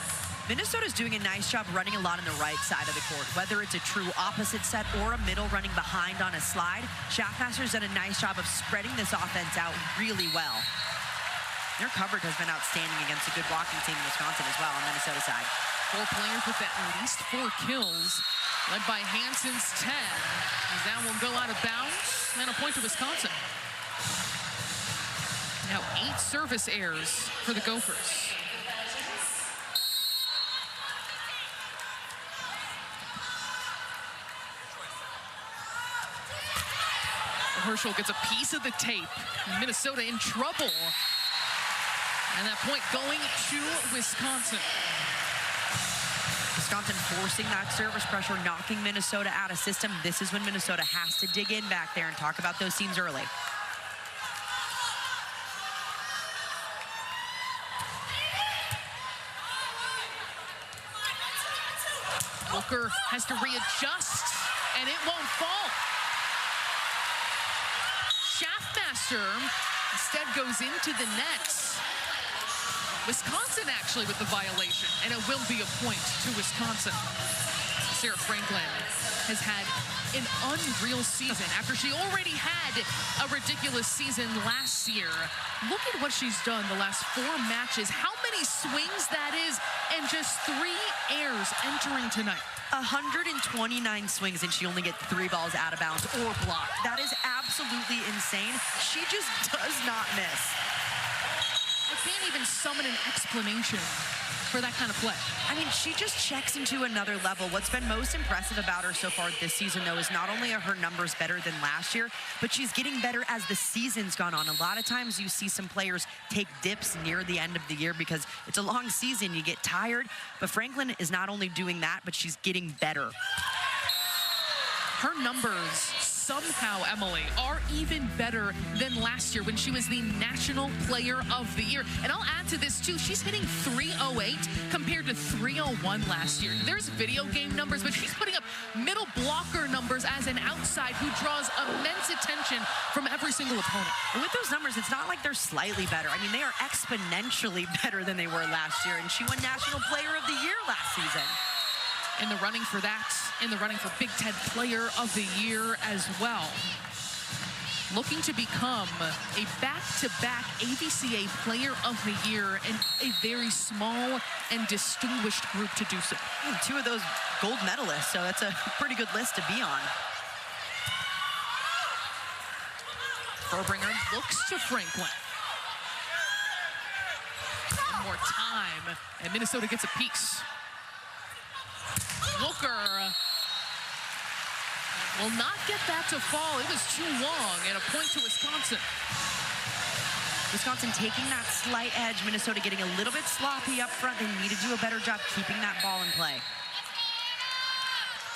Minnesota's doing a nice job running a lot on the right side of the court, whether it's a true opposite set or a middle running behind on a slide. Schaffmaster's done a nice job of spreading this offense out really well. Their coverage has been outstanding against a good blocking team in Wisconsin as well on Minnesota's side. 4 players with at least 4 kills, led by Hansen's 10. As that will go out of bounds, and a point to Wisconsin. Now 8 service errors for the Gophers. Herschel gets a piece of the tape. Minnesota in trouble. And that point going to Wisconsin. Wisconsin forcing that service pressure, knocking Minnesota out of system. This is when Minnesota has to dig in back there and talk about those teams early. Booker has to readjust, and it won't fall. Schaffmaster instead goes into the net. Wisconsin actually with the violation, and it will be a point to Wisconsin. Sarah Franklin has had an unreal season after she already had a ridiculous season last year. Look at what she's done the last 4 matches, how many swings that is, and just 3 errors entering tonight. 129 swings, and she only gets 3 balls out of bounds or blocked. That is absolutely insane. She just does not miss. I can't even summon an explanation for that kind of play. I mean, she just checks into another level. What's been most impressive about her so far this season, though, is not only are her numbers better than last year, but she's getting better as the season's gone on. A lot of times you see some players take dips near the end of the year because it's a long season, you get tired. But Franklin is not only doing that, but she's getting better. Her numbers somehow, Emily, are even better than last year when she was the National Player of the Year. And I'll add to this, too. She's hitting .308 compared to .301 last year. There's video game numbers, but she's putting up middle blocker numbers as an outside who draws immense attention from every single opponent. And with those numbers, it's not like they're slightly better. I mean, they are exponentially better than they were last year, and she won National Player of the Year last season. In the running for that, in the running for Big Ten Player of the Year as well. Looking to become a back-to-back AVCA Player of the Year, and a very small and distinguished group to do so. And 2 of those gold medalists, so that's a pretty good list to be on. Furbringer looks to Franklin. One more time, and Minnesota gets a piece. Booker will not get that to fall. It was too long, and a point to Wisconsin. Wisconsin taking that slight edge. Minnesota getting a little bit sloppy up front. They need to do a better job keeping that ball in play.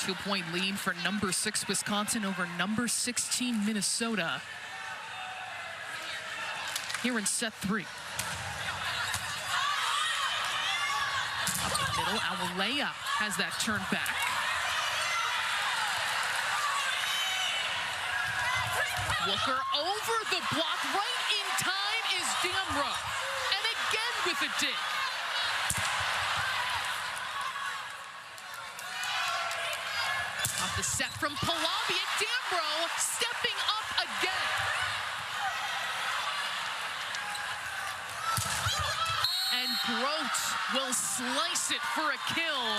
2-point lead for number 6 Wisconsin over number 16 Minnesota. Here in set 3. Up the middle, Awalea has that turned back. Booker over the block, right in time is Damro. And again with a dig. The set from Palabiak. Damro stepping up again. And Grote will slice it for a kill.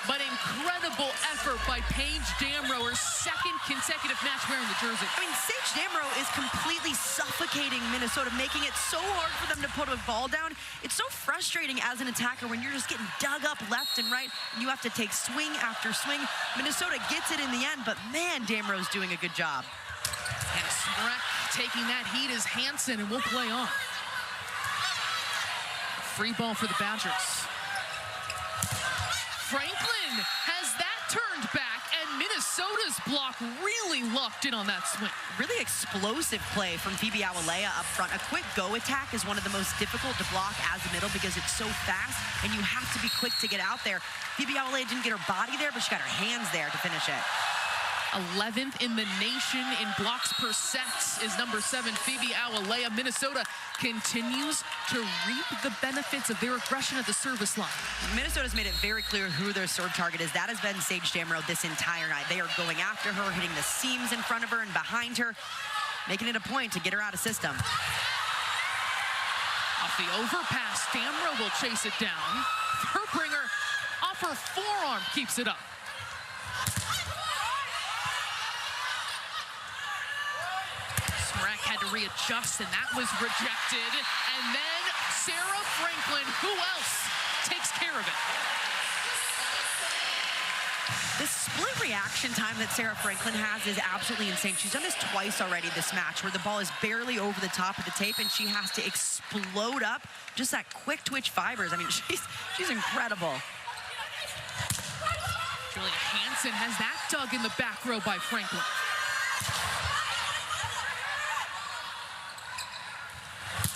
But incredible effort by Paige Damro, her second consecutive match wearing the jersey. I mean, Sage Damro is completely suffocating Minnesota, making it so hard for them to put a ball down. It's so frustrating as an attacker when you're just getting dug up left and right, and you have to take swing after swing. Minnesota gets it in the end, but man, Damro's doing a good job. And Smrek taking that heat is Hansen, and we'll play on. Free ball for the Badgers. Franklin has that turned back, and Minnesota's block really locked in on that swing. Really explosive play from Phoebe Awalea up front. A quick go attack is one of the most difficult to block as a middle because it's so fast, and you have to be quick to get out there. Phoebe Awalea didn't get her body there, but she got her hands there to finish it. 11th in the nation in blocks per set is number 7, Phoebe Awalea. Minnesota continues to reap the benefits of their aggression at the service line. Minnesota's made it very clear who their serve target is. That has been Sage Damro this entire night. They are going after her, hitting the seams in front of her and behind her, making it a point to get her out of system. Off the overpass, Damro will chase it down. Herbringer off her forearm keeps it up. Smrek had to readjust, and that was rejected. And then Sarah Franklin, who else takes care of it? The split reaction time that Sarah Franklin has is absolutely insane. She's done this twice already this match, where the ball is barely over the top of the tape, and she has to explode up just that quick twitch fibers. I mean, she's incredible. Julia Hansen has that dug in the back row by Franklin.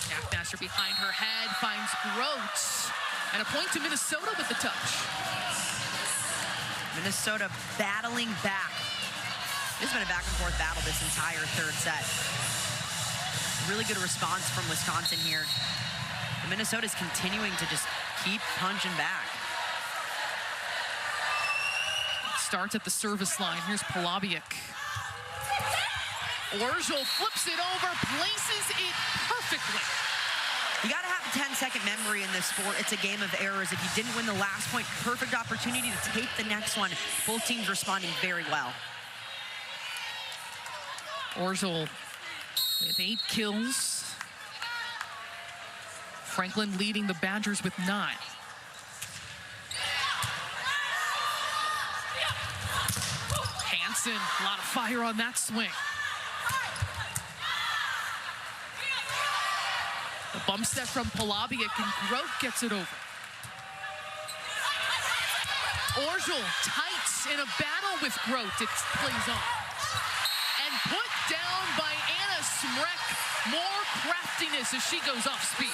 Jackmaster behind her head, finds Grote. And a point to Minnesota with the touch. Minnesota battling back. It's been a back and forth battle this entire third set. Really good response from Wisconsin here. And Minnesota's continuing to just keep punching back. Starts at the service line. Here's Palabiak. Orgel flips it over, places it perfectly. You got to have a 10-second memory in this sport. It's a game of errors. If you didn't win the last point, perfect opportunity to take the next one. Both teams responding very well. Orgel with 8 kills. Franklin leading the Badgers with 9. Hansen, a lot of fire on that swing. The bump step from Palabiak, and Grote gets it over. Orgel tight in a battle with Grote. It plays on. And put down by Anna Smrek. More craftiness as she goes off speed.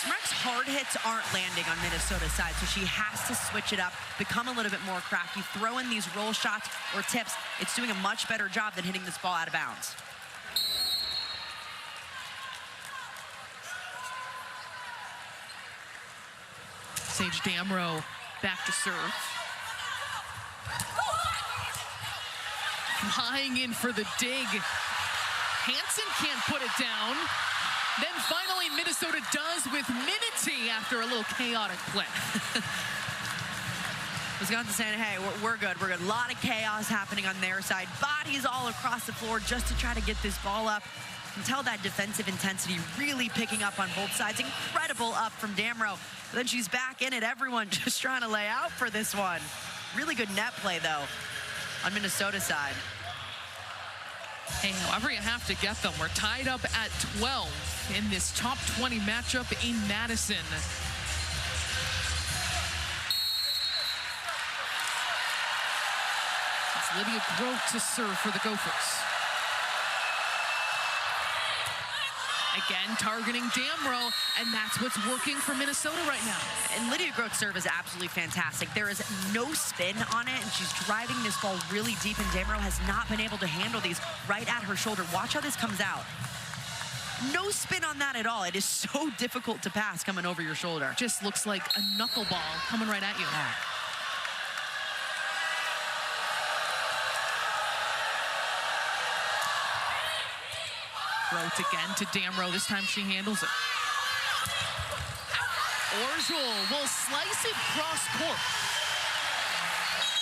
Smrek's hard hits aren't landing on Minnesota's side, so she has to switch it up, become a little bit more crafty, throw in these roll shots or tips. It's doing a much better job than hitting this ball out of bounds. Sage Damro back to serve. Flying in for the dig. Hansen can't put it down. Then finally Minnesota does with Minity after a little chaotic play. Wisconsin saying, hey, we're good. We're good. A lot of chaos happening on their side. Bodies all across the floor just to try to get this ball up. You can tell that defensive intensity really picking up on both sides. Incredible up from Damro. But then she's back in it. Everyone just trying to lay out for this one. Really good net play, though, on Minnesota's side. Hey, however you have to get them. We're tied up at 12 in this top 20 matchup in Madison. It's Lydia Grote to serve for the Gophers. Again, targeting Damro, and that's what's working for Minnesota right now. And Lydia Grote's serve is absolutely fantastic. There is no spin on it, and she's driving this ball really deep, and Damro has not been able to handle these right at her shoulder. Watch how this comes out. No spin on that at all. It is so difficult to pass coming over your shoulder. Just looks like a knuckleball coming right at you. Yeah. Grote again to Damrow. This time she handles it. Orjol will slice it cross court.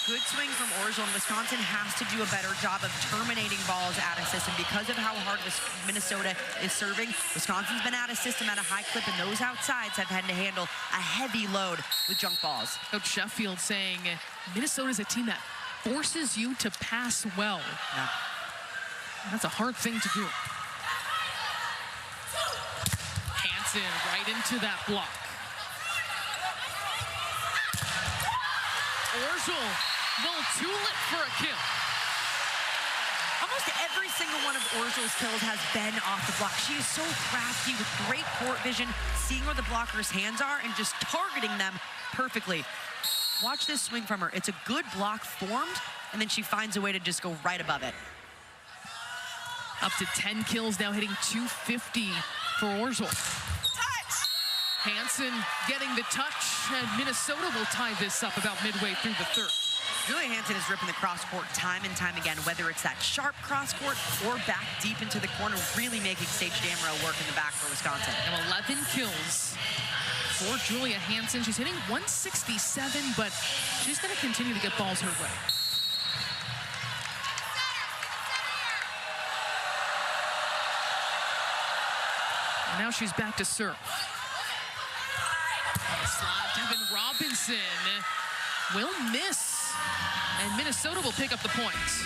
Good swing from Orjol, and Wisconsin has to do a better job of terminating balls at a system because of how hard Minnesota is serving. Wisconsin's been at a system at a high clip, and those outsides have had to handle a heavy load with junk balls. Coach Sheffield saying Minnesota's a team that forces you to pass well. Yeah. That's a hard thing to do. Hansen right into that block. Orjol will tulip for a kill. Almost every single one of Orjol's kills has been off the block. She is so crafty with great court vision, seeing where the blockers' hands are and just targeting them perfectly. Watch this swing from her. It's a good block formed, and then she finds a way to just go right above it. Up to 10 kills now, hitting 250 for Orjol. Hansen getting the touch, and Minnesota will tie this up about midway through the third. Julia Hansen is ripping the cross court time and time again, whether it's that sharp cross court or back deep into the corner, really making Sage Damrow work in the back for Wisconsin. And 11 kills for Julia Hansen. She's hitting 167, but she's going to continue to get balls her way. And now she's back to serve. Slot, Devin Robinson will miss, and Minnesota will pick up the points.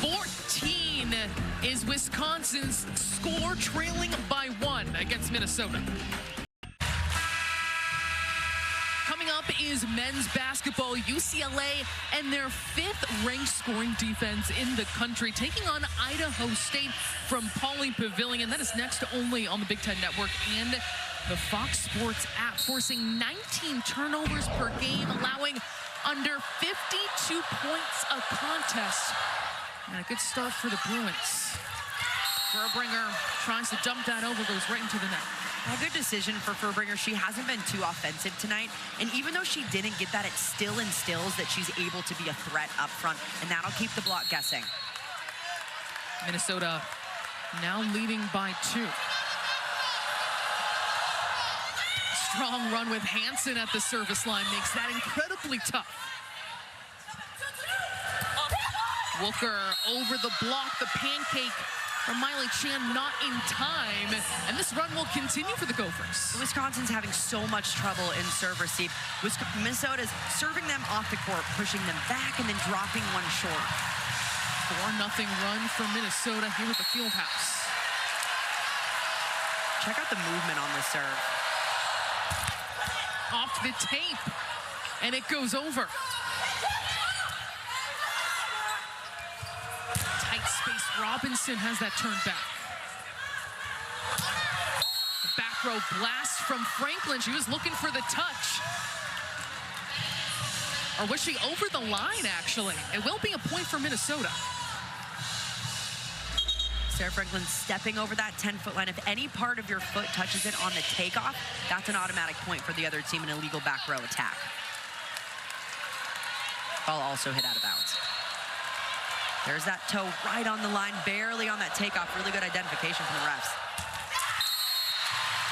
14 is Wisconsin's score, trailing by 1 against Minnesota. Coming up is men's basketball. UCLA and their 5th ranked scoring defense in the country, taking on Idaho State from Pauley Pavilion. That is next only on the Big Ten Network and the Fox Sports app, forcing 19 turnovers per game, allowing under 52 points a contest. And a good start for the Bruins. Furbringer tries to dump that over, goes right into the net. A good decision for Furbringer. She hasn't been too offensive tonight, and even though she didn't get that, it still instills that she's able to be a threat up front, and that'll keep the block guessing. Minnesota now leading by 2. Strong run with Hansen at the service line makes that incredibly tough. Wooker over the block, the pancake from Miley Chan not in time, and this run will continue for the Gophers. Wisconsin's having so much trouble in serve receive. Minnesota's serving them off the court, pushing them back, and then dropping one short. 4-0 run for Minnesota here at the Fieldhouse. Check out the movement on this serve. Off the tape, and it goes over. Tight space, Robinson has that turned back. A back row blast from Franklin. She was looking for the touch. Or was she over the line, actually? It will be a point for Minnesota. Sarah Franklin stepping over that 10-foot line. If any part of your foot touches it on the takeoff, that's an automatic point for the other team, an illegal back row attack. Ball also hit out of bounds. There's that toe right on the line, barely on that takeoff. Really good identification from the refs.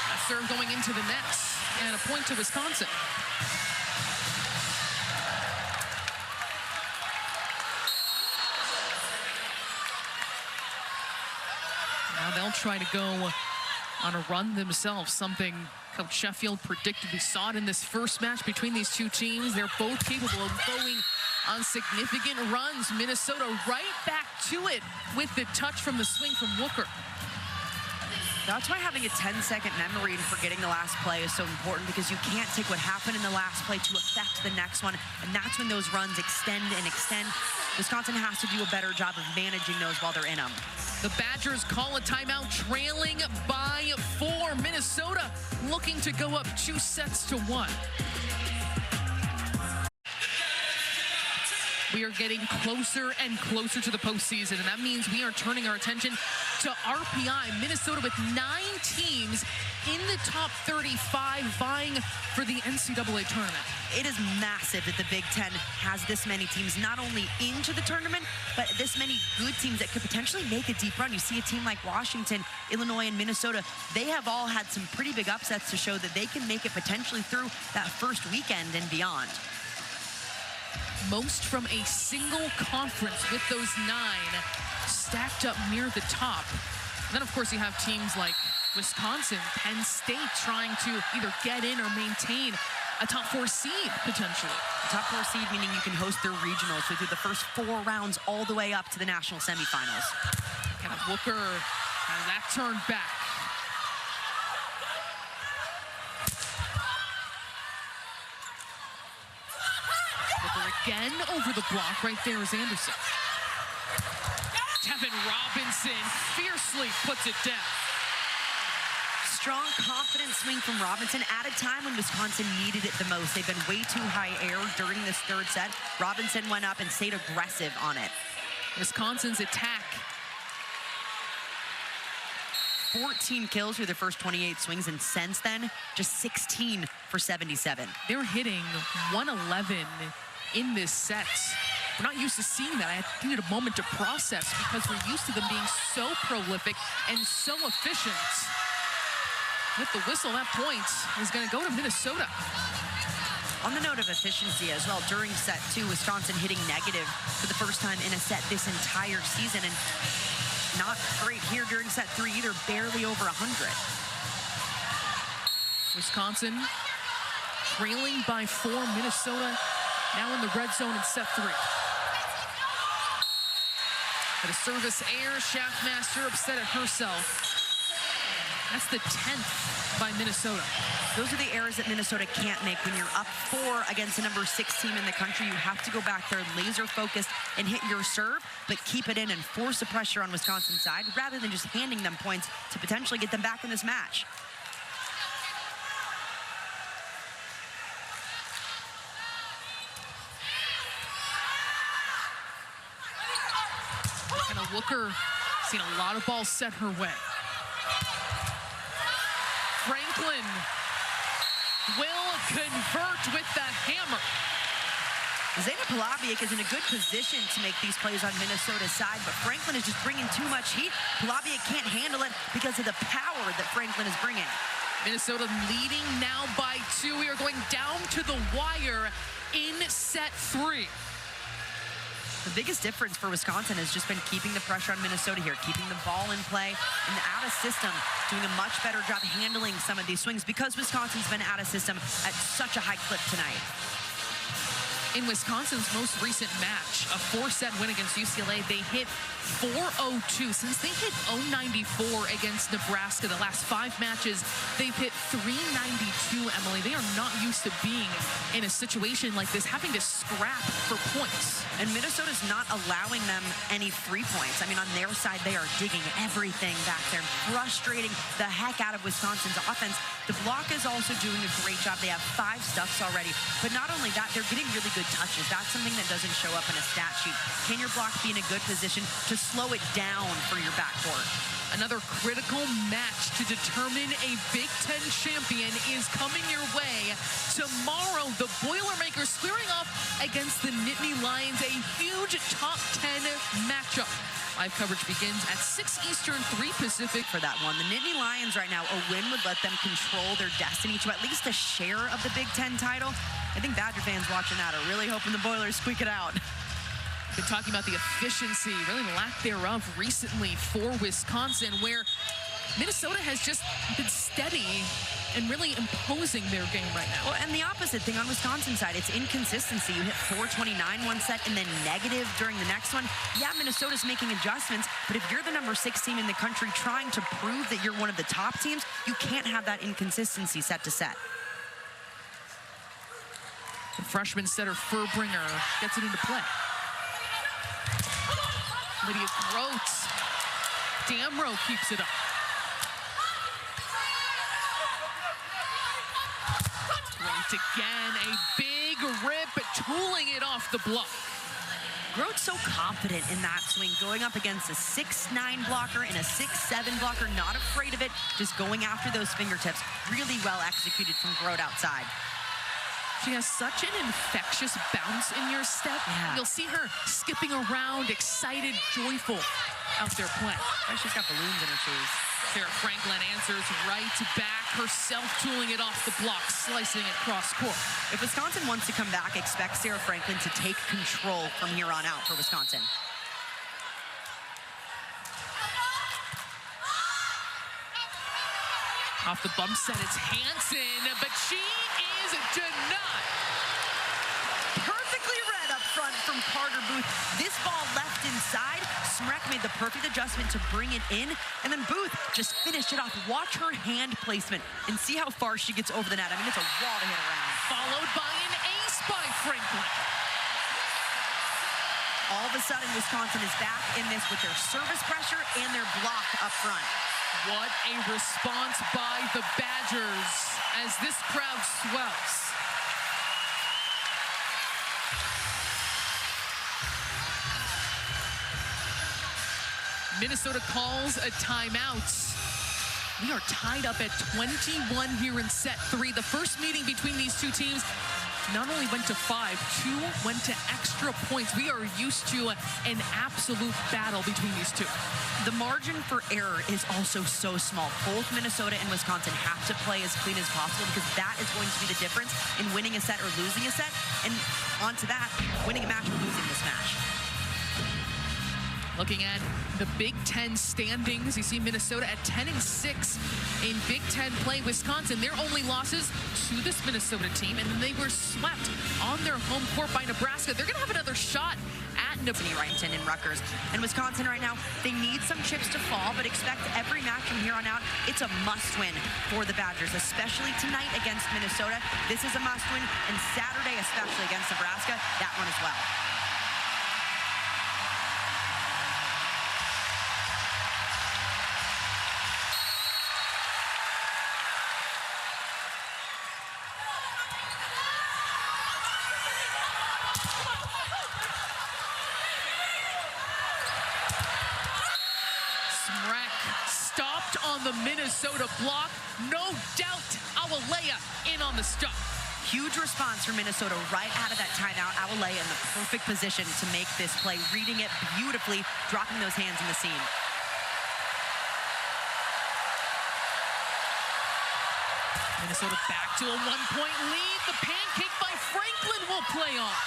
That serve going into the net, and a point to Wisconsin. Now they'll try to go on a run themselves, something Coach Sheffield predicted. We saw it in this first match between these two teams. They're both capable of going on significant runs. Minnesota right back to it with the touch from the swing from Wooker. That's why having a 10-second memory and forgetting the last play is so important, because you can't take what happened in the last play to affect the next one, and that's when those runs extend and extend. Wisconsin has to do a better job of managing those while they're in them. The Badgers call a timeout, trailing by 4. Minnesota looking to go up 2-1. We are getting closer and closer to the postseason, and that means we are turning our attention to RPI. Minnesota with 9 teams in the top 35 vying for the NCAA tournament. It is massive that the Big Ten has this many teams, not only into the tournament, but this many good teams that could potentially make a deep run. You see a team like Washington, Illinois, and Minnesota. They have all had some pretty big upsets to show that they can make it potentially through that first weekend and beyond. Most from a single conference with those 9 stacked up near the top. And then, of course, you have teams like Wisconsin, Penn State trying to either get in or maintain a top 4 seed, potentially. A top 4 seed meaning you can host their regionals, so through the first 4 rounds all the way up to the national semifinals. Kind of Wooker has that turned back. Wooker again over the block. Right there is Anderson. Kevin Robinson fiercely puts it down. Strong, confident swing from Robinson at a time when Wisconsin needed it the most. They've been way too high air during this third set. Robinson went up and stayed aggressive on it. Wisconsin's attack. 14 kills through the first 28 swings, and since then, just 16 for 77. They're hitting 111 in this set. We're not used to seeing that. I needed a moment to process because we're used to them being so prolific and so efficient. With the whistle, that point is going to go to Minnesota. On the note of efficiency as well, during set 2, Wisconsin hitting negative for the first time in a set this entire season, and not great here during set 3 either, barely over 100. Wisconsin trailing by 4. Minnesota now in the red zone in set 3. At a service error, Shaftmaster upset at herself. That's the 10th by Minnesota. Those are the errors that Minnesota can't make. When you're up 4 against the number 6 team in the country, you have to go back there laser focused and hit your serve, but keep it in and force the pressure on Wisconsin's side rather than just handing them points to potentially get them back in this match. And Wooker seen a lot of balls set her way. Franklin will convert with the hammer. Zayna Palavic is in a good position to make these plays on Minnesota's side, but Franklin is just bringing too much heat. Palavic can't handle it because of the power that Franklin is bringing. Minnesota leading now by 2. We are going down to the wire in set 3. The biggest difference for Wisconsin has just been keeping the pressure on Minnesota here, keeping the ball in play, and out of system, doing a much better job handling some of these swings because Wisconsin's been out of system at such a high clip tonight. In Wisconsin's most recent match, a 4-set win against UCLA, they hit .402. Since they hit .094 against Nebraska, the last 5 matches, they've hit .392, Emily. They are not used to being in a situation like this, having to scrap for points. And Minnesota's not allowing them any free points. I mean, on their side, they are digging everything back there, frustrating the heck out of Wisconsin's offense. The block is also doing a great job. They have 5 stuffs already. But not only that, they're getting really good touches. That's something that doesn't show up in a stat sheet. Can your block be in a good position to slow it down for your backcourt? Another critical match to determine a Big Ten champion is coming your way tomorrow. The Boilermakers squaring off against the Nittany Lions, a huge top 10 matchup. Live coverage begins at 6 Eastern, 3 Pacific. For that one, the Nittany Lions right now, a win would let them control their destiny to at least a share of the Big Ten title. I think Badger fans watching that are really hoping the Boilers squeak it out. Been talking about the efficiency, really lack thereof recently for Wisconsin, where Minnesota has just been steady and really imposing their game right now. Well, and the opposite thing on Wisconsin's side, it's inconsistency. You hit .429 one set and then negative during the next one. Yeah, Minnesota's making adjustments, but if you're the number 6 team in the country trying to prove that you're one of the top teams, you can't have that inconsistency set to set. The freshman setter Furbringer gets it into play. Lydia Groats. Damrow keeps it up. Great again, a big rip, tooling it off the block. Grote's so confident in that swing, going up against a 6'9" blocker and a 6'7" blocker, not afraid of it, just going after those fingertips. Really well executed from Grote outside. She has such an infectious bounce in your step. Yeah. You'll see her skipping around, excited, joyful out there playing. Oh, she's got balloons in her shoes. Sarah Franklin answers right back, herself tooling it off the block, slicing it cross court. If Wisconsin wants to come back, expect Sarah Franklin to take control from here on out for Wisconsin. Off the bump set, it's Hansen, but she is denied. Perfectly read up front from Carter Booth. This ball left inside. Smrek made the perfect adjustment to bring it in, and then Booth just finished it off. Watch her hand placement and see how far she gets over the net. I mean, it's a wall to hit around. Followed by an ace by Franklin. All of a sudden, Wisconsin is back in this with their service pressure and their block up front. What a response by the Badgers as this crowd swells. Minnesota calls a timeout. We are tied up at 21 here in set 3. The first meeting between these two teams not only went to 5, 2 went to extra points. We are used to an absolute battle between these two. The margin for error is also so small. Both Minnesota and Wisconsin have to play as clean as possible because that is going to be the difference in winning a set or losing a set. And onto that, winning a match or losing this match. Looking at the Big Ten standings, you see Minnesota at 10-6 in Big Ten play. Wisconsin, their only losses to this Minnesota team, and then they were swept on their home court by Nebraska. They're going to have another shot at Nebraska and Rutgers. And Wisconsin right now, they need some chips to fall, but expect every match from here on out, it's a must-win for the Badgers, especially tonight against Minnesota. This is a must-win, and Saturday, especially against Nebraska, that one as well. On the Minnesota block, no doubt Awalea in on the stop. Huge response from Minnesota right out of that timeout. Awalea in the perfect position to make this play, reading it beautifully, dropping those hands in the seam. Minnesota back to a 1-point lead. The pancake by Franklin will play on.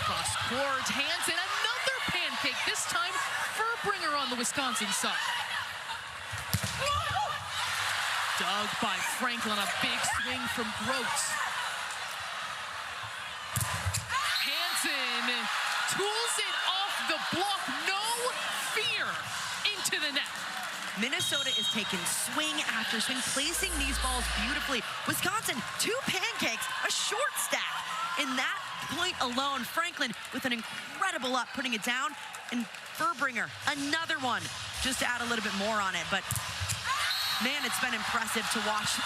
Cross court, Hansen, another pancake, this time Furbringer on the Wisconsin side. Dug by Franklin, a big swing from Grote. Hansen tools it off the block, no fear, into the net. Minnesota is taking swing after swing, placing these balls beautifully. Wisconsin, 2 pancakes, a short stack. In that point alone, Franklin with an incredible up, putting it down, and Furbringer, another one, just to add a little bit more on it. But man, it's been impressive to watch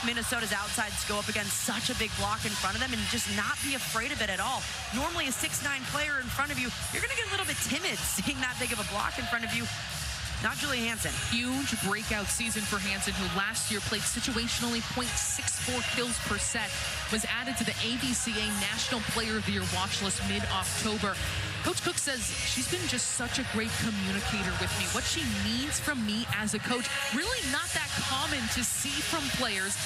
Minnesota's outsides go up against such a big block in front of them and just not be afraid of it at all. Normally a 6'9" player in front of you, you're gonna get a little bit timid seeing that big of a block in front of you. Not Julia Hansen. Huge breakout season for Hansen, who last year played situationally .64 kills per set, was added to the ABCA National Player of the Year watch list mid-October. Coach Cook says she's been just such a great communicator with me. What she needs from me as a coach, really not that common to see from players.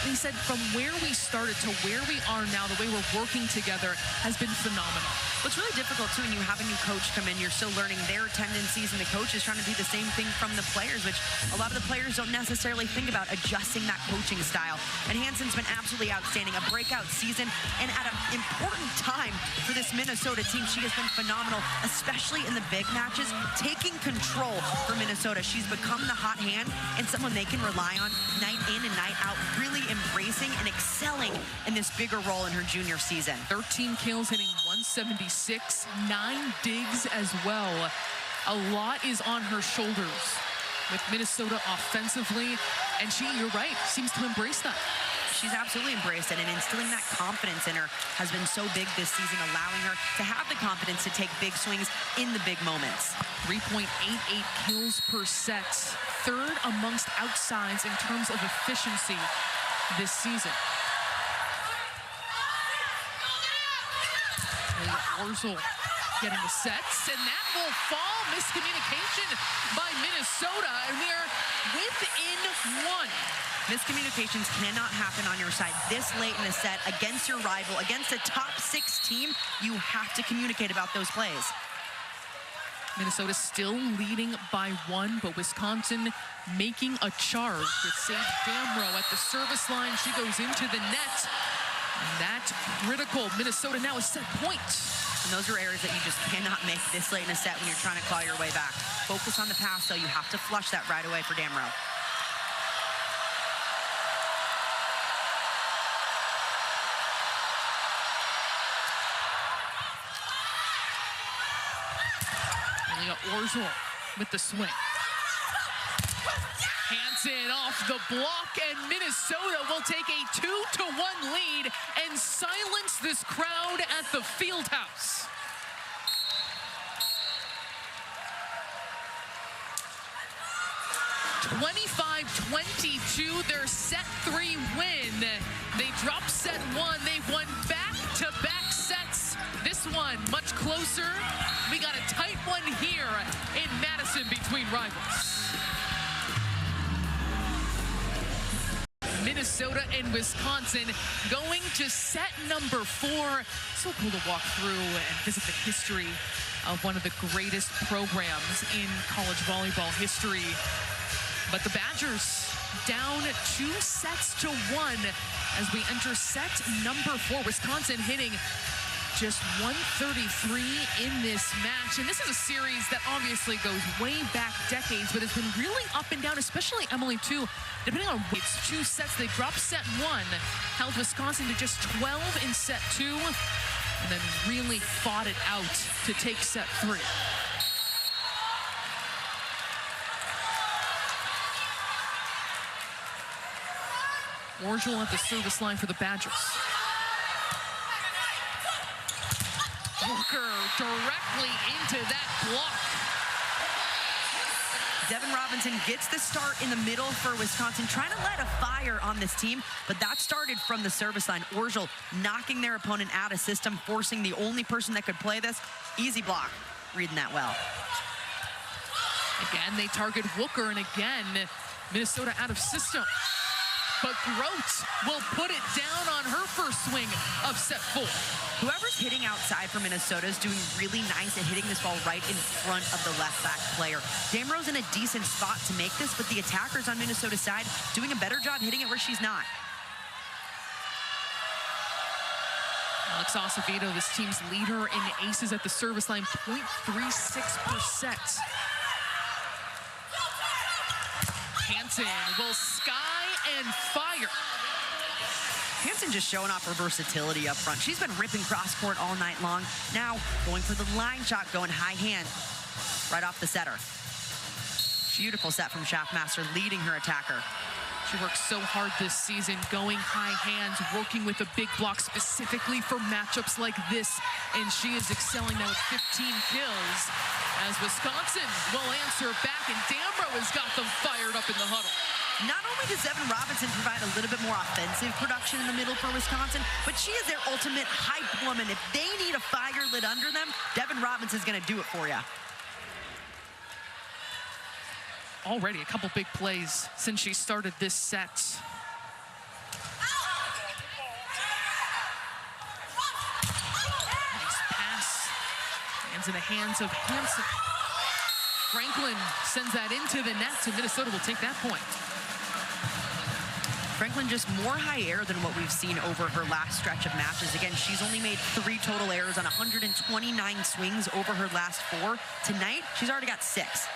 And he said from where we started to where we are now, the way we're working together has been phenomenal. What's really difficult, too, when you have a new coach come in, you're still learning their tendencies, and the coach is trying to do the same thing from the players, which a lot of the players don't necessarily think about, adjusting that coaching style. And Hansen's been absolutely outstanding, a breakout season, and at an important time for this Minnesota team. She has been phenomenal, especially in the big matches, taking control for Minnesota. She's become the hot hand and someone they can rely on night in and night out, really embracing and excelling in this bigger role in her junior season. 13 kills, hitting 176, 9 digs as well. A lot is on her shoulders with Minnesota offensively, and she, you're right, seems to embrace that. she's absolutely embraced it, and instilling that confidence in her has been so big this season, allowing her to have the confidence to take big swings in the big moments. 3.88 kills per set, third amongst outsides in terms of efficiency this season. Orzel getting the sets, and that will fall. Miscommunication by Minnesota, and we are within one. Miscommunications cannot happen on your side this late in a set against your rival, against a top 6 team. You have to communicate about those plays. Minnesota still leading by 1, but Wisconsin making a charge with Sage Damrow at the service line. She goes into the net, and that's critical. Minnesota now a set point. And those are areas that you just cannot make this late in a set when you're trying to claw your way back. Focus on the pass, though. You have to flush that right away for Damrow. And we got Orzel with the swing. Hansen off the block, and Minnesota will take a 2-1 lead and silence this crowd at the Fieldhouse. (25-22), their set 3 win. They dropped set 1. They've won back-to-back sets. This one much closer. We got a tight one here in Madison between rivals. Minnesota and Wisconsin going to set number 4. So cool to walk through and visit the history of one of the greatest programs in college volleyball history. But the Badgers down 2 sets to 1 as we enter set number 4. Wisconsin hitting just 133 in this match. And this is a series that obviously goes way back decades, but has been really up and down, especially Emily, too. Depending on it's 2 sets, they dropped set 1, held Wisconsin to just 12 in set 2, and then really fought it out to take set 3. Orzel at the service line for the Badgers. Walker directly into that block. Devin Robinson gets the start in the middle for Wisconsin, trying to light a fire on this team, but that started from the service line. Orzel knocking their opponent out of system, forcing the only person that could play this. Easy block, reading that well. Again, they target Walker, and again, Minnesota out of system. But Grote will put it down on her first swing of set 4. Whoever's hitting outside for Minnesota is doing really nice at hitting this ball right in front of the left back player. Damrow's in a decent spot to make this, but the attackers on Minnesota's side doing a better job hitting it where she's not. Alex Acevedo, this team's leader in aces at the service line, 0.36%. Hansen will sky and fire. Hansen just showing off her versatility up front. She's been ripping cross court all night long. Now going for the line shot, going high hand right off the setter. Beautiful set from Schaffmaster, leading her attacker. She worked so hard this season, going high hands, working with a big block specifically for matchups like this. And she is excelling now with 15 kills as Wisconsin will answer back, and Damrow has got them fired up in the huddle. Not only does Devin Robinson provide a little bit more offensive production in the middle for Wisconsin, but she is their ultimate hype woman. If they need a fire lit under them, Devin Robinson's gonna do it for you. Already a couple big plays since she started this set. Nice pass. Hands in the hands of Hansen. Franklin sends that into the net, so Minnesota will take that point. Franklin just more high air than what we've seen over her last stretch of matches. Again, she's only made 3 total errors on 129 swings over her last 4. Tonight, she's already got 6.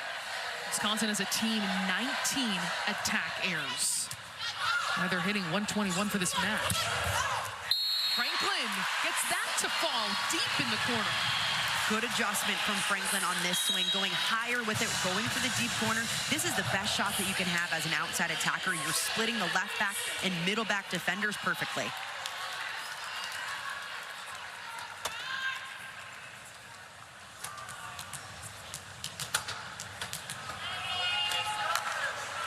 Wisconsin as a team, 19 attack errors. Now they're hitting 121 for this match. Franklin gets that to fall deep in the corner. Good adjustment from Franklin on this swing, going higher with it, going for the deep corner. This is the best shot that you can have as an outside attacker. You're splitting the left back and middle back defenders perfectly.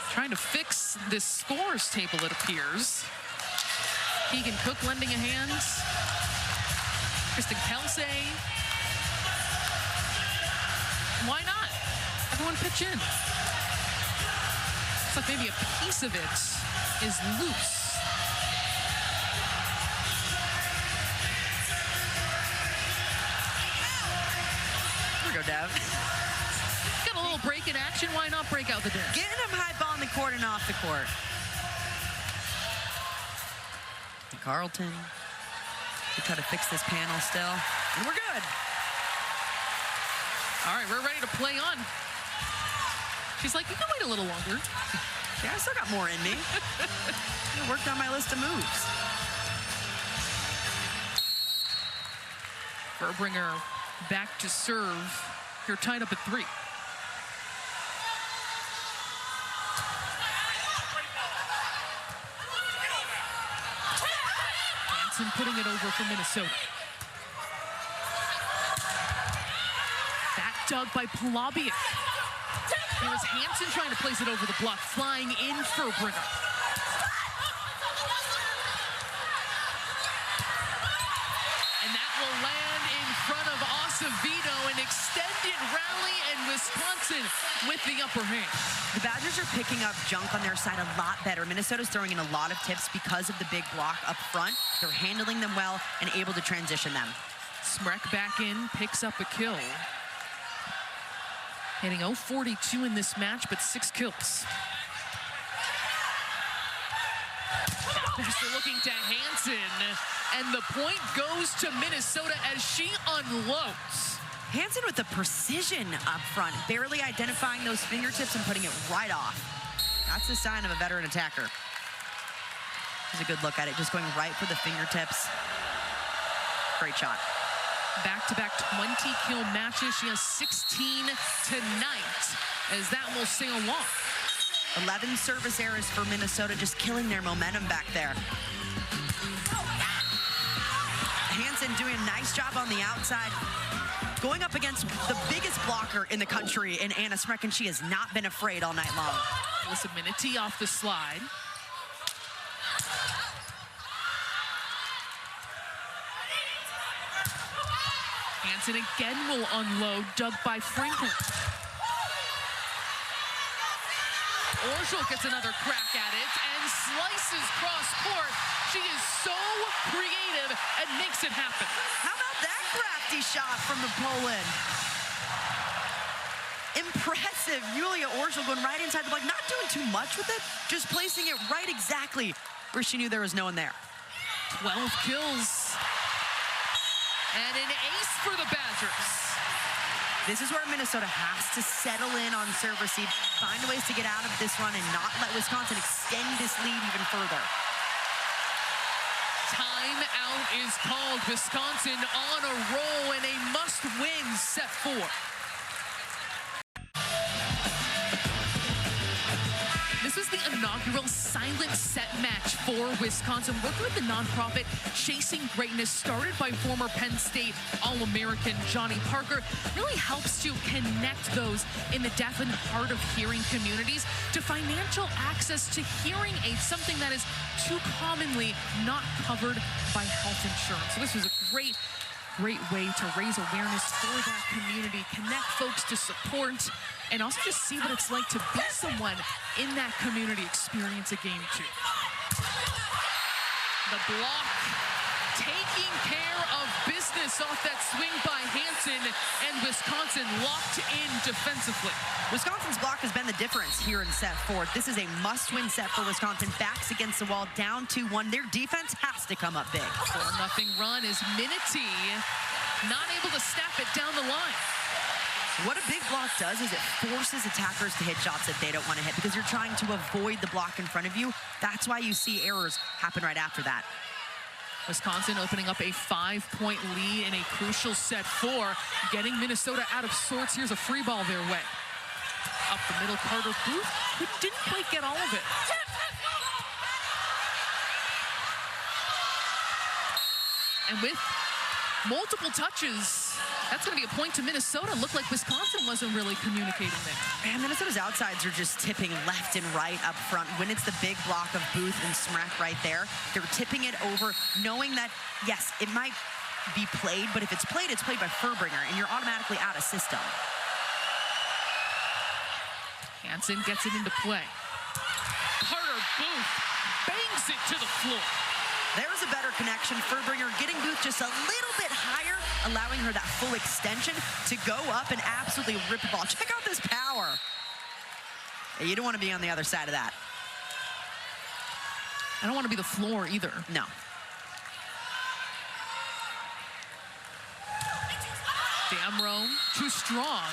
Trying to fix this scores table, it appears. Keegan Cook lending a hand. Kristen Kelsey. Why not? Everyone pitch in. Looks like maybe a piece of it is loose. Here we go, Dev. Got a little break in action. Why not break out the dish? Getting him high ball on the court and off the court. Carlton to try to fix this panel still. And we're good. All right, we're ready to play on. She's like, you can wait a little longer. Yeah, I still got more in me. I worked on my list of moves. Verbringer back to serve. You're tied up at 3. Hansen putting it over for Minnesota. Back dug by Palabian. Here is Hansen trying to place it over the block, flying in Verbringer. And that will land in front of Acevedo, an extended rally, and Wisconsin with the upper hand. The Badgers are picking up junk on their side a lot better. Minnesota's throwing in a lot of tips because of the big block up front. They're handling them well and able to transition them. Smrek back in, picks up a kill. Hitting 0-42 in this match, but 6 kills. Passer looking to Hansen, and the point goes to Minnesota as she unloads. Hansen with the precision up front, barely identifying those fingertips and putting it right off. That's a sign of a veteran attacker. Here's a good look at it, just going right for the fingertips. Great shot. Back-to-back 20-kill matches. She has 16 tonight, as that will sail along. 11 service errors for Minnesota, just killing their momentum back there. Hansen doing a nice job on the outside, going up against the biggest blocker in the country in Anna Smrek, and she has not been afraid all night long. Alyssa Minity off the slide. Hansen again will unload, dug by Franklin. Orschel gets another crack at it and slices cross court. She is so creative and makes it happen. How about that crafty shot from the Poland? Impressive. Yulia Orschel going right inside the block, not doing too much with it, just placing it right exactly where she knew there was no one there. 12 kills. And an ace for the Badgers. This is where Minnesota has to settle in on serve receive, find ways to get out of this run and not let Wisconsin extend this lead even further. Timeout is called. Wisconsin on a roll and a must-win set 4. This was the inaugural silent set match for Wisconsin, working with the nonprofit Chasing Greatness, started by former Penn State All-American Johnny Parker. Really helps to connect those in the deaf and hard of hearing communities to financial access to hearing aids, something that is too commonly not covered by health insurance. So this was a great way to raise awareness for that community, connect folks to support, and also just see what it's like to be someone in that community, experience a game too. The block taking care of business off that swing by Hansen, and Wisconsin locked in defensively. Wisconsin's block has been the difference here in set 4. This is a must-win set for Wisconsin. Backs against the wall, down 2-1. Their defense has to come up big. 4-0 run is Minity not able to snap it down the line. What a big block does is it forces attackers to hit shots that they don't want to hit because you're trying to avoid the block in front of you. That's why you see errors happen right after that. Wisconsin opening up a 5-point lead in a crucial set 4, getting Minnesota out of sorts. Here's a free ball their way. Up the middle, Carter Booth, who didn't quite get all of it. And with multiple touches, that's going to be a point to Minnesota. Looked like Wisconsin wasn't really communicating there. Man, Minnesota's outsides are just tipping left and right up front. When it's the big block of Booth and Smrek right there, they're tipping it over, knowing that, yes, it might be played, but if it's played by Furbringer, and you're automatically out of system. Hansen gets it into play. Carter Booth bangs it to the floor. There's a better connection. Furbringer getting Booth just a little bit higher, allowing her that full extension to go up and absolutely rip the ball. Check out this power. You don't want to be on the other side of that. I don't want to be the floor either. No. Damro, too strong.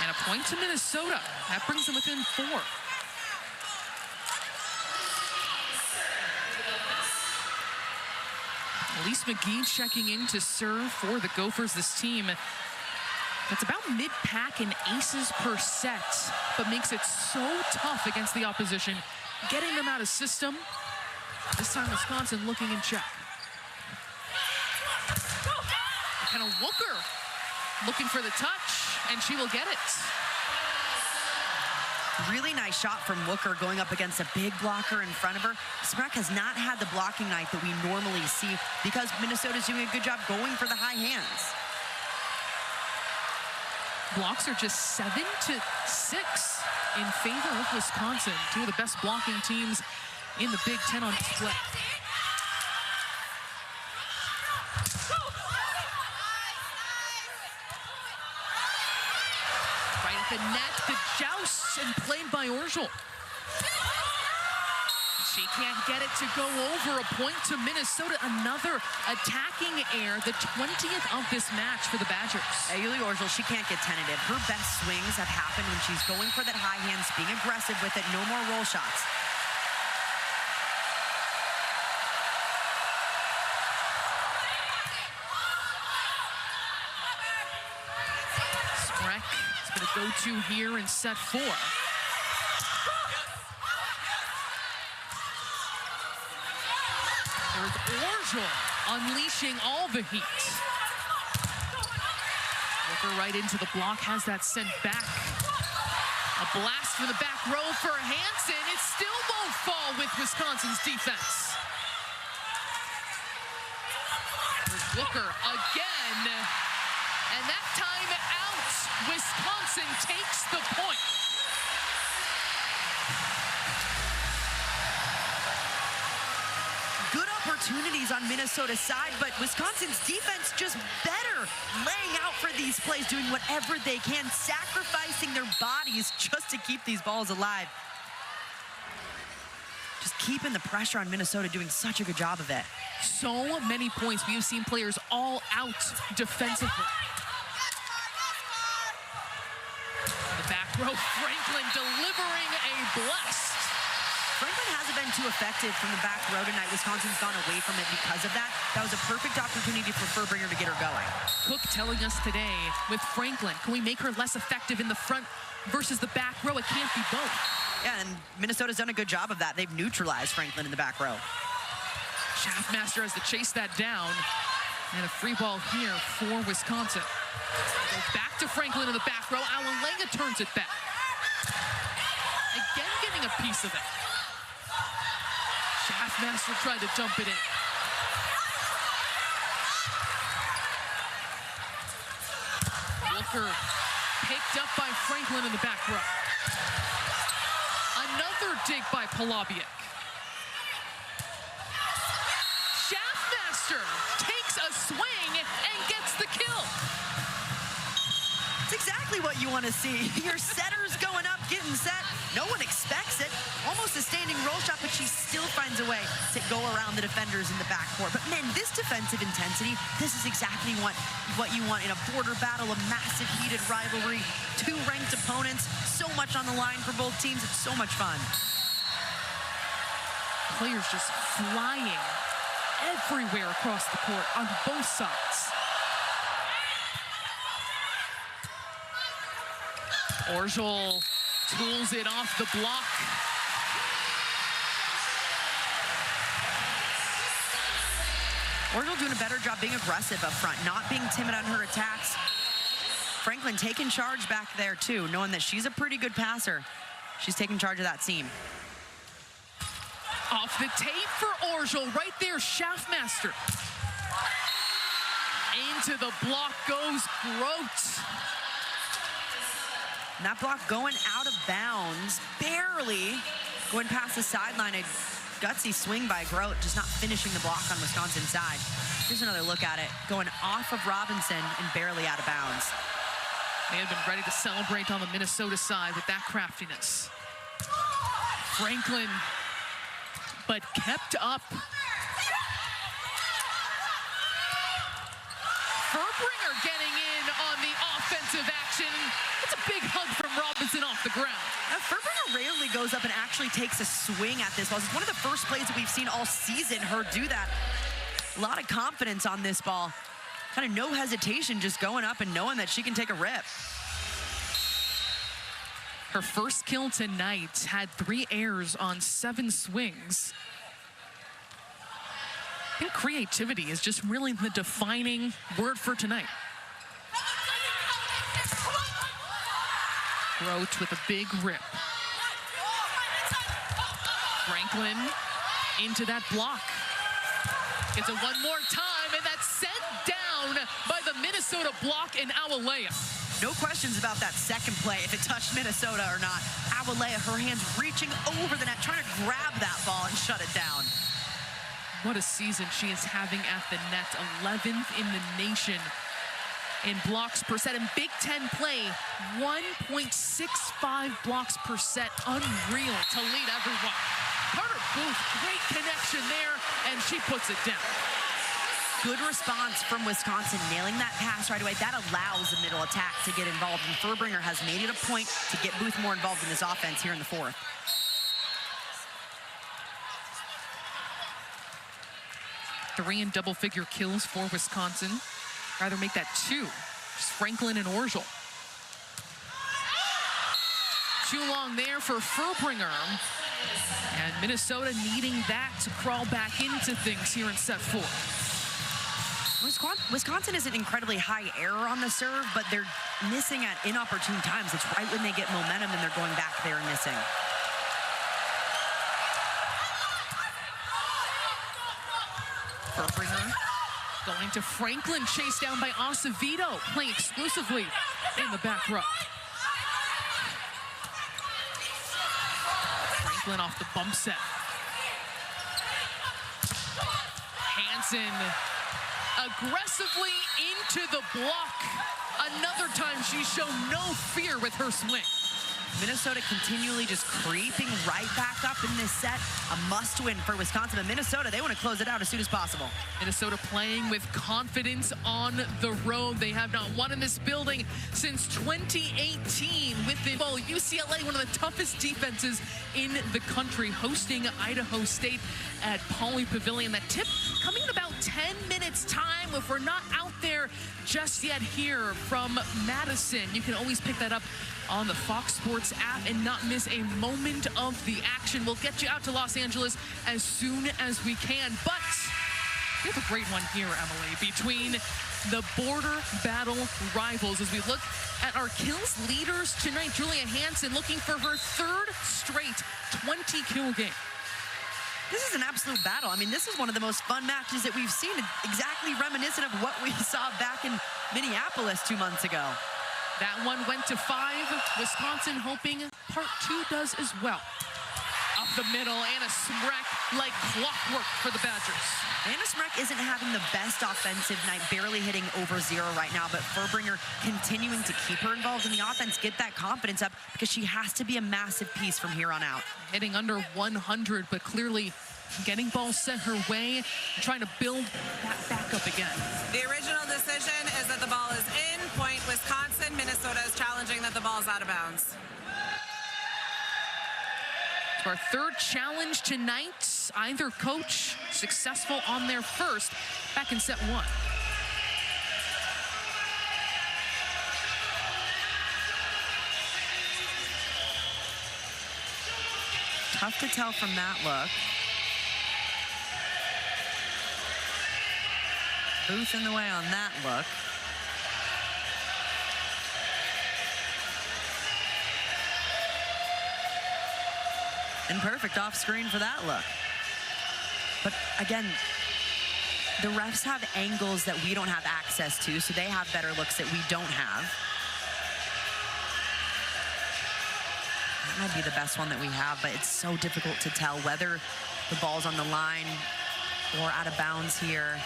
And a point to Minnesota. That brings them within 4. Elise McGee checking in to serve for the Gophers. This team that's about mid-pack in aces per set, but makes it so tough against the opposition, getting them out of system. This time Wisconsin looking in check. Kind of Wooker looking for the touch, and she will get it. Really nice shot from Wooker going up against a big blocker in front of her. Smrek has not had the blocking night that we normally see because Minnesota's doing a good job going for the high hands. Blocks are just 7-6 in favor of Wisconsin. Two of the best blocking teams in the Big Ten on display. Right at the net, the joust, and played by Orgel. She can't get it to go over. A point to Minnesota. Another attacking error, the 20th of this match for the Badgers. Yuli Orgel, she can't get tentative. Her best swings have happened when she's going for that high hands, being aggressive with it, no more roll shots. Smrek has been a go-to here in set 4. There's Orgel unleashing all the heat. Wooker right into the block, has that sent back. A blast from the back row for Hansen. It still won't fall with Wisconsin's defense. There's Wooker again. And that time out, Wisconsin takes the point. Good opportunities on Minnesota's side, but Wisconsin's defense just better, laying out for these plays, doing whatever they can, sacrificing their bodies just to keep these balls alive. Just keeping the pressure on Minnesota, doing such a good job of it. So many points. We have seen players all out defensively. The back row, Franklin delivering a blast. Franklin hasn't been too effective from the back row tonight. Wisconsin's gone away from it because of that. That was a perfect opportunity for Furbringer to get her going. Cook telling us today, with Franklin, can we make her less effective in the front versus the back row? It can't be both. Yeah, and Minnesota's done a good job of that. They've neutralized Franklin in the back row. Schaffmaster has to chase that down. And a free ball here for Wisconsin. Go back to Franklin in the back row. Awalenga turns it back. Again getting a piece of it. Schaffmaster tried to dump it in. Wooker picked up by Franklin in the back row. Another dig by Polabiek. Schaffmaster takes a swing and gets the kill. It's exactly what you want to see. Your setter's going up, getting set. No one expects it. Almost a standing roll shot, but she still finds a way to go around the defenders in the backcourt. But man, this defensive intensity, this is exactly what you want in a border battle, a massive heated rivalry, 2 ranked opponents, so much on the line for both teams. It's so much fun. Players just flying everywhere across the court on both sides. Orgel tools it off the block. Orgel doing a better job being aggressive up front, not being timid on her attacks. Franklin taking charge back there too, knowing that she's a pretty good passer. She's taking charge of that seam. Off the tape for Orgel, right there, Schaffmaster. Into the block goes Grote. And that block going out of bounds, barely going past the sideline. A gutsy swing by Grote, just not finishing the block on Wisconsin's side. Here's another look at it, going off of Robinson and barely out of bounds. They had been ready to celebrate on the Minnesota side with that craftiness. Franklin, but kept up. Furbringer getting in on the offensive action. It's a big hug from Robinson off the ground. Furbringer rarely goes up and actually takes a swing at this ball. It's one of the first plays that we've seen all season her do that. A lot of confidence on this ball. Kind of no hesitation, just going up and knowing that she can take a rip. Her first kill tonight, had 3 errors on 7 swings. I think creativity is just really the defining word for tonight. Grote with a big rip. Franklin into that block. Gets it one more time, and that's sent down by the Minnesota block in Awalea. No questions about that second play, if it touched Minnesota or not. Awalea, her hands reaching over the net, trying to grab that ball and shut it down. What a season she is having at the net. 11th in the nation in blocks per set. In Big Ten play, 1.65 blocks per set. Unreal to lead everyone. Carter Booth, great connection there, and she puts it down. Good response from Wisconsin, nailing that pass right away. That allows the middle attack to get involved, and Furbringer has made it a point to get Booth more involved in this offense here in the 4th. 3 in double-figure kills for Wisconsin. Rather make that 2. Just Franklin and Orgel. Too long there for Furbringer. And Minnesota needing that to crawl back into things here in set 4. Wisconsin isn't incredibly high error on the serve, but they're missing at inopportune times. It's right when they get momentum and they're going back there and missing. Furbringer going to Franklin, chased down by Acevedo, playing exclusively in the back row. Franklin off the bump set. Hansen aggressively into the block. Another time she's shown no fear with her swing. Minnesota continually just creeping right back up in this set. A must-win for Wisconsin. But Minnesota, they want to close it out as soon as possible. Minnesota playing with confidence on the road. They have not won in this building since 2018 with the UCLA, one of the toughest defenses in the country, hosting Idaho State at Pauley Pavilion. That tip coming in about 10 minutes time if we're not out there just yet here from Madison. You can always pick that up on the Fox Sports app and not miss a moment of the action. We'll get you out to Los Angeles as soon as we can. But we have a great one here, Emily, between the border battle rivals as we look at our kills leaders tonight. Julia Hansen looking for her 3rd straight 20-kill game. This is an absolute battle. I mean, this is one of the most fun matches that we've seen, exactly reminiscent of what we saw back in Minneapolis 2 months ago. That one went to 5. Wisconsin hoping part 2 does as well. Up the middle, Anna Smrek like clockwork for the Badgers. Anna Smrek isn't having the best offensive night, barely hitting over 0 right now, but Furbringer continuing to keep her involved in the offense, get that confidence up, because she has to be a massive piece from here on out. Hitting under 100, but clearly getting balls sent her way and trying to build that back up again. The original decision is that the ball is in, point Wisconsin. Minnesota is challenging that the ball is out of bounds. So our 3rd challenge tonight, either coach successful on their first back in set 1. Tough to tell from that look. Booth in the way on that look. And perfect off screen for that look. But again, the refs have angles that we don't have access to, so they have better looks that we don't have. That might be the best one that we have, but it's so difficult to tell whether the ball's on the line or out of bounds here.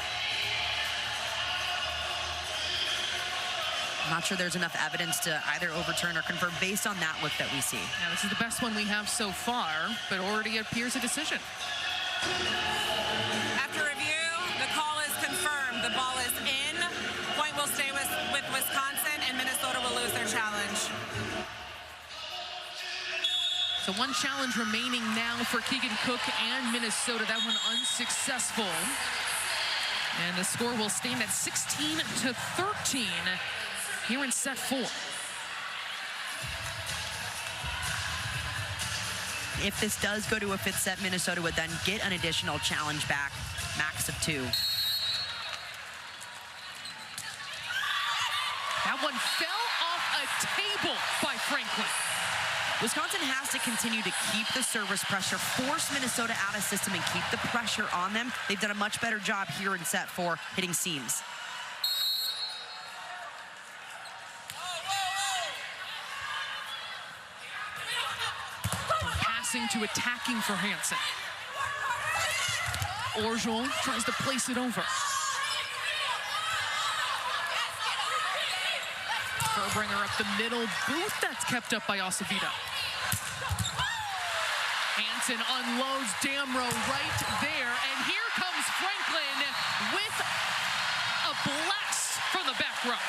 I'm not sure there's enough evidence to either overturn or confirm based on that look that we see. Now, this is the best one we have so far, but already appears a decision. After review, the call is confirmed. The ball is in. Point will stay with Wisconsin, and Minnesota will lose their challenge. So one challenge remaining now for Keegan Cook and Minnesota. That one unsuccessful. And the score will stand at 16-13 here in set 4. If this does go to a 5th set, Minnesota would then get an additional challenge back, max of 2. That one fell off a table by Franklin. Wisconsin has to continue to keep the service pressure, force Minnesota out of system, and keep the pressure on them. They've done a much better job here in set 4, hitting seams. Passing to attacking for Hansen. Orjol tries to place it over. Furbringer up the middle. Booth, that's kept up by Acevedo. Hansen unloads Damrow right there, and here comes Franklin with a blast from the back row.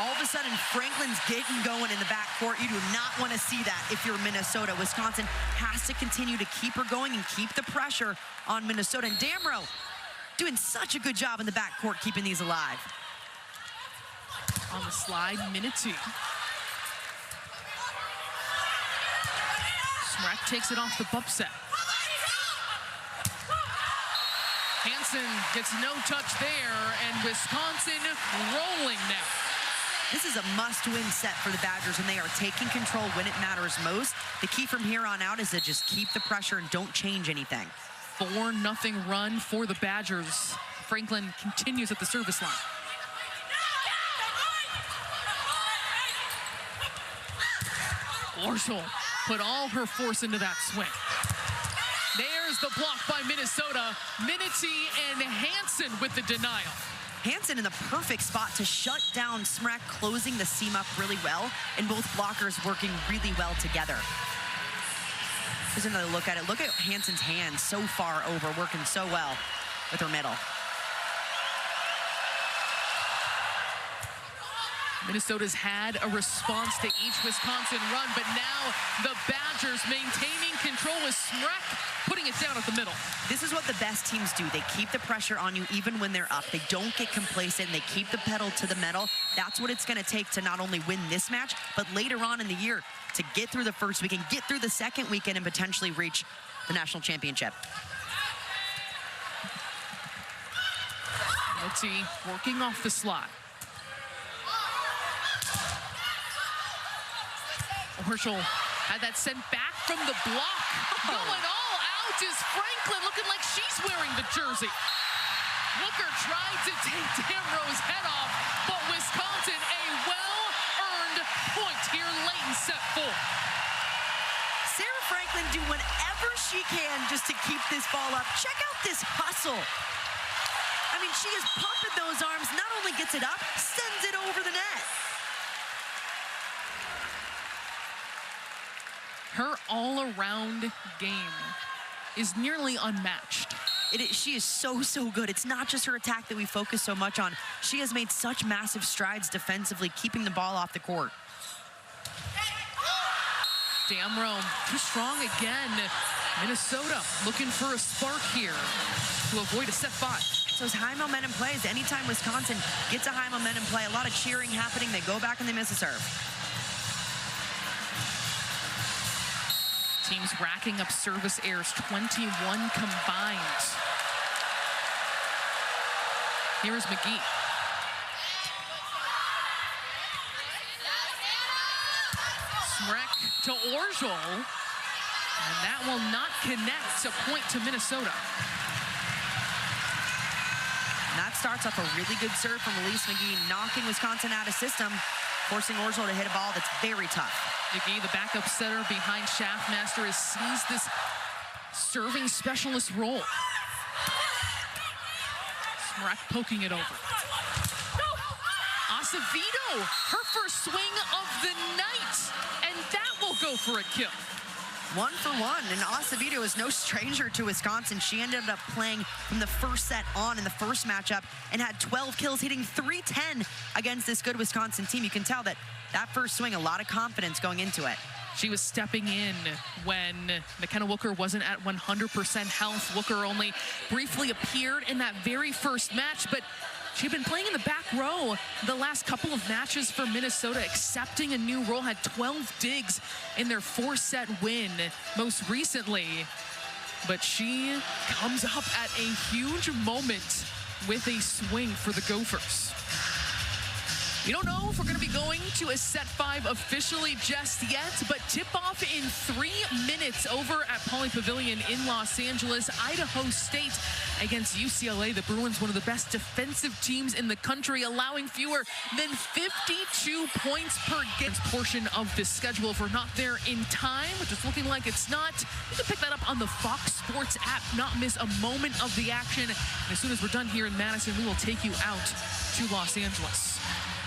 All of a sudden, Franklin's getting going in the backcourt. You do not want to see that if you're Minnesota. Wisconsin has to continue to keep her going and keep the pressure on Minnesota. And Damrow doing such a good job in the backcourt keeping these alive. On the slide, Minute-2. Smrek takes it off the bump set. Hansen gets no touch there, and Wisconsin rolling now. This is a must-win set for the Badgers, and they are taking control when it matters most. The key from here on out is to just keep the pressure and don't change anything. 4-0 run for the Badgers. Franklin continues at the service line. Orjol put all her force into that swing. There's the block by Minnesota. Minity and Hansen with the denial. Hansen in the perfect spot to shut down Smrek, closing the seam up really well, and both blockers working really well together. Here's another look at it. Look at Hansen's hand so far over, working so well with her middle. Minnesota's had a response to each Wisconsin run, but now the Badgers maintaining control with Smrek putting it down at the middle. This is what the best teams do. They keep the pressure on you even when they're up. They don't get complacent. They keep the pedal to the metal. That's what it's going to take to not only win this match, but later on in the year to get through the first weekend, get through the second weekend, and potentially reach the national championship. Let's see, working off the slot. Orjol had that sent back from the block. Going all out is Franklin, looking like she's wearing the jersey. Wooker tried to take Damrow's head off, but Wisconsin a well-earned point here late in set 4. Sarah Franklin do whatever she can just to keep this ball up. Check out this hustle. I mean, she is pumping those arms, not only gets it up, sends it over the net. Her all-around game is nearly unmatched. She is so good. It's not just her attack that we focus so much on. She has made such massive strides defensively, keeping the ball off the court. Damrow too strong again. Minnesota looking for a spark here to avoid a set 5. Those high momentum plays, anytime Wisconsin gets a high momentum play, a lot of cheering happening, they go back and they miss a serve. Teams racking up service errors, 21 combined. Here is McGee. Smrek to Orjol, and that will not connect. A point to Minnesota. And that starts off a really good serve from Elise McGee, knocking Wisconsin out of system, forcing Orjol to hit a ball that's very tough. McGee, the backup setter behind Schaffmaster, has seized this serving specialist role. Smrek poking it over. Acevedo, her first swing of the night, and that will go for a kill. 1 for 1, and Acevedo is no stranger to Wisconsin. She ended up playing from the first set on in the first matchup and had 12 kills, hitting .310 against this good Wisconsin team. You can tell that first swing, a lot of confidence going into it. She was stepping in when McKenna Wooker wasn't at 100% health. Wooker only briefly appeared in that very first match, but she'd been playing in the back row the last couple of matches for Minnesota, accepting a new role, had 12 digs in their 4-set win most recently. But she comes up at a huge moment with a swing for the Gophers. We don't know if we're going to be going to a set 5 officially just yet, but tip-off in 3 minutes over at Pauley Pavilion in Los Angeles. Idaho State against UCLA. The Bruins, one of the best defensive teams in the country, allowing fewer than 52 points per game. Portion of the schedule, if we're not there in time, which is looking like it's not, you can pick that up on the Fox Sports app, not miss a moment of the action. And as soon as we're done here in Madison, we will take you out to Los Angeles.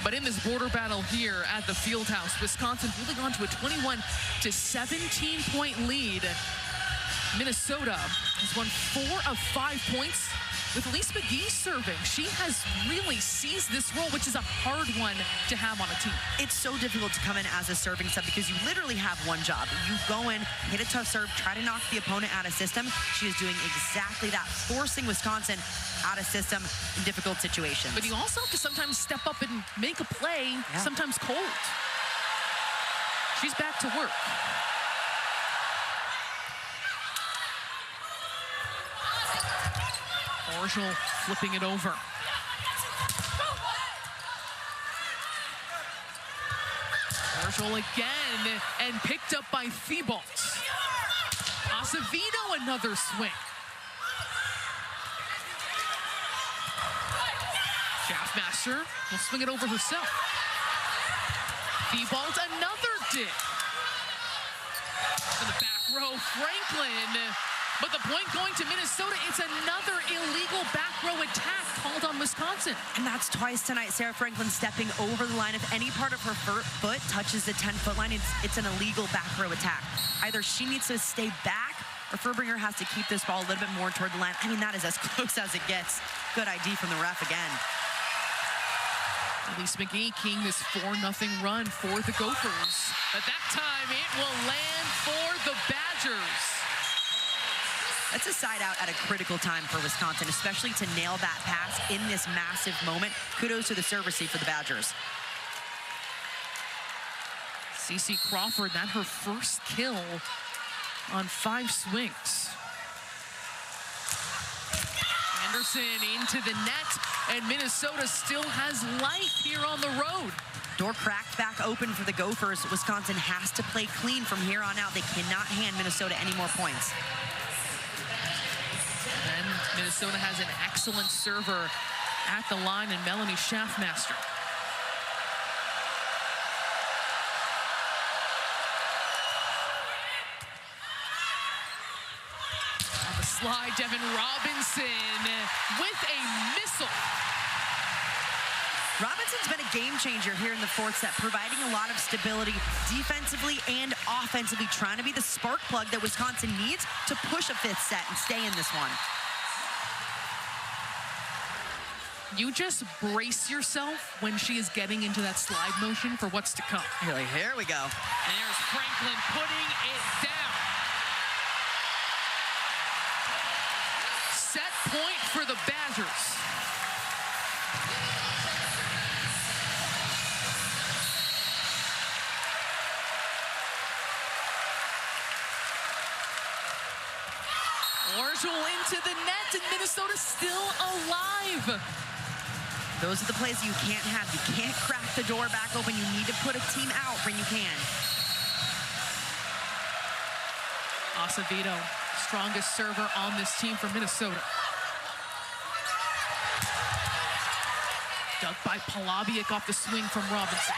But in this border battle here at the Fieldhouse, Wisconsin's really gone to a 21-17-point lead. Minnesota has won 4 of 5 points with Elise McGee serving. She has really seized this role, which is a hard one to have on a team. It's so difficult to come in as a serving sub because you literally have one job. You go in, hit a tough serve, try to knock the opponent out of system. She is doing exactly that, forcing Wisconsin out of system in difficult situations. But you also have to sometimes step up and make a play, sometimes cold. She's back to work. Orjol flipping it over. Orjol again, and picked up by Thibault. Acevedo, another swing. Schaffmaster will swing it over herself. Thibault, another dig. To the back row, Franklin. But the point going to Minnesota, it's another illegal back row attack called on Wisconsin. And that's twice tonight. Sarah Franklin stepping over the line. If any part of her foot touches the 10-foot line, it's an illegal back row attack. Either she needs to stay back or Furbringer has to keep this ball a little bit more toward the line. I mean, that is as close as it gets. Good ID from the ref again. Elise McGee keying this 4-0 run for the Gophers. But that time it will land for the Badgers. That's a side out at a critical time for Wisconsin, especially to nail that pass in this massive moment. Kudos to the service for the Badgers. Cece Crawford, that her first kill on 5 swings. Anderson into the net, and Minnesota still has life here on the road. Door cracked back open for the Gophers. Wisconsin has to play clean from here on out. They cannot hand Minnesota any more points. And Minnesota has an excellent server at the line in Melanie Schaffmaster. On the slide, Devin Robinson with a missile. Robinson's been a game changer here in the 4th set, providing a lot of stability defensively and offensively, trying to be the spark plug that Wisconsin needs to push a 5th set and stay in this one. You just brace yourself when she is getting into that slide motion for what's to come. You're like, here we go. And there's Franklin putting it down. Orjol into the net, and Minnesota still alive. Those are the plays you can't have. You can't crack the door back open. You need to put a team out when you can. Acevedo, strongest server on this team for Minnesota. Dug by Palavic off the swing from Robinson.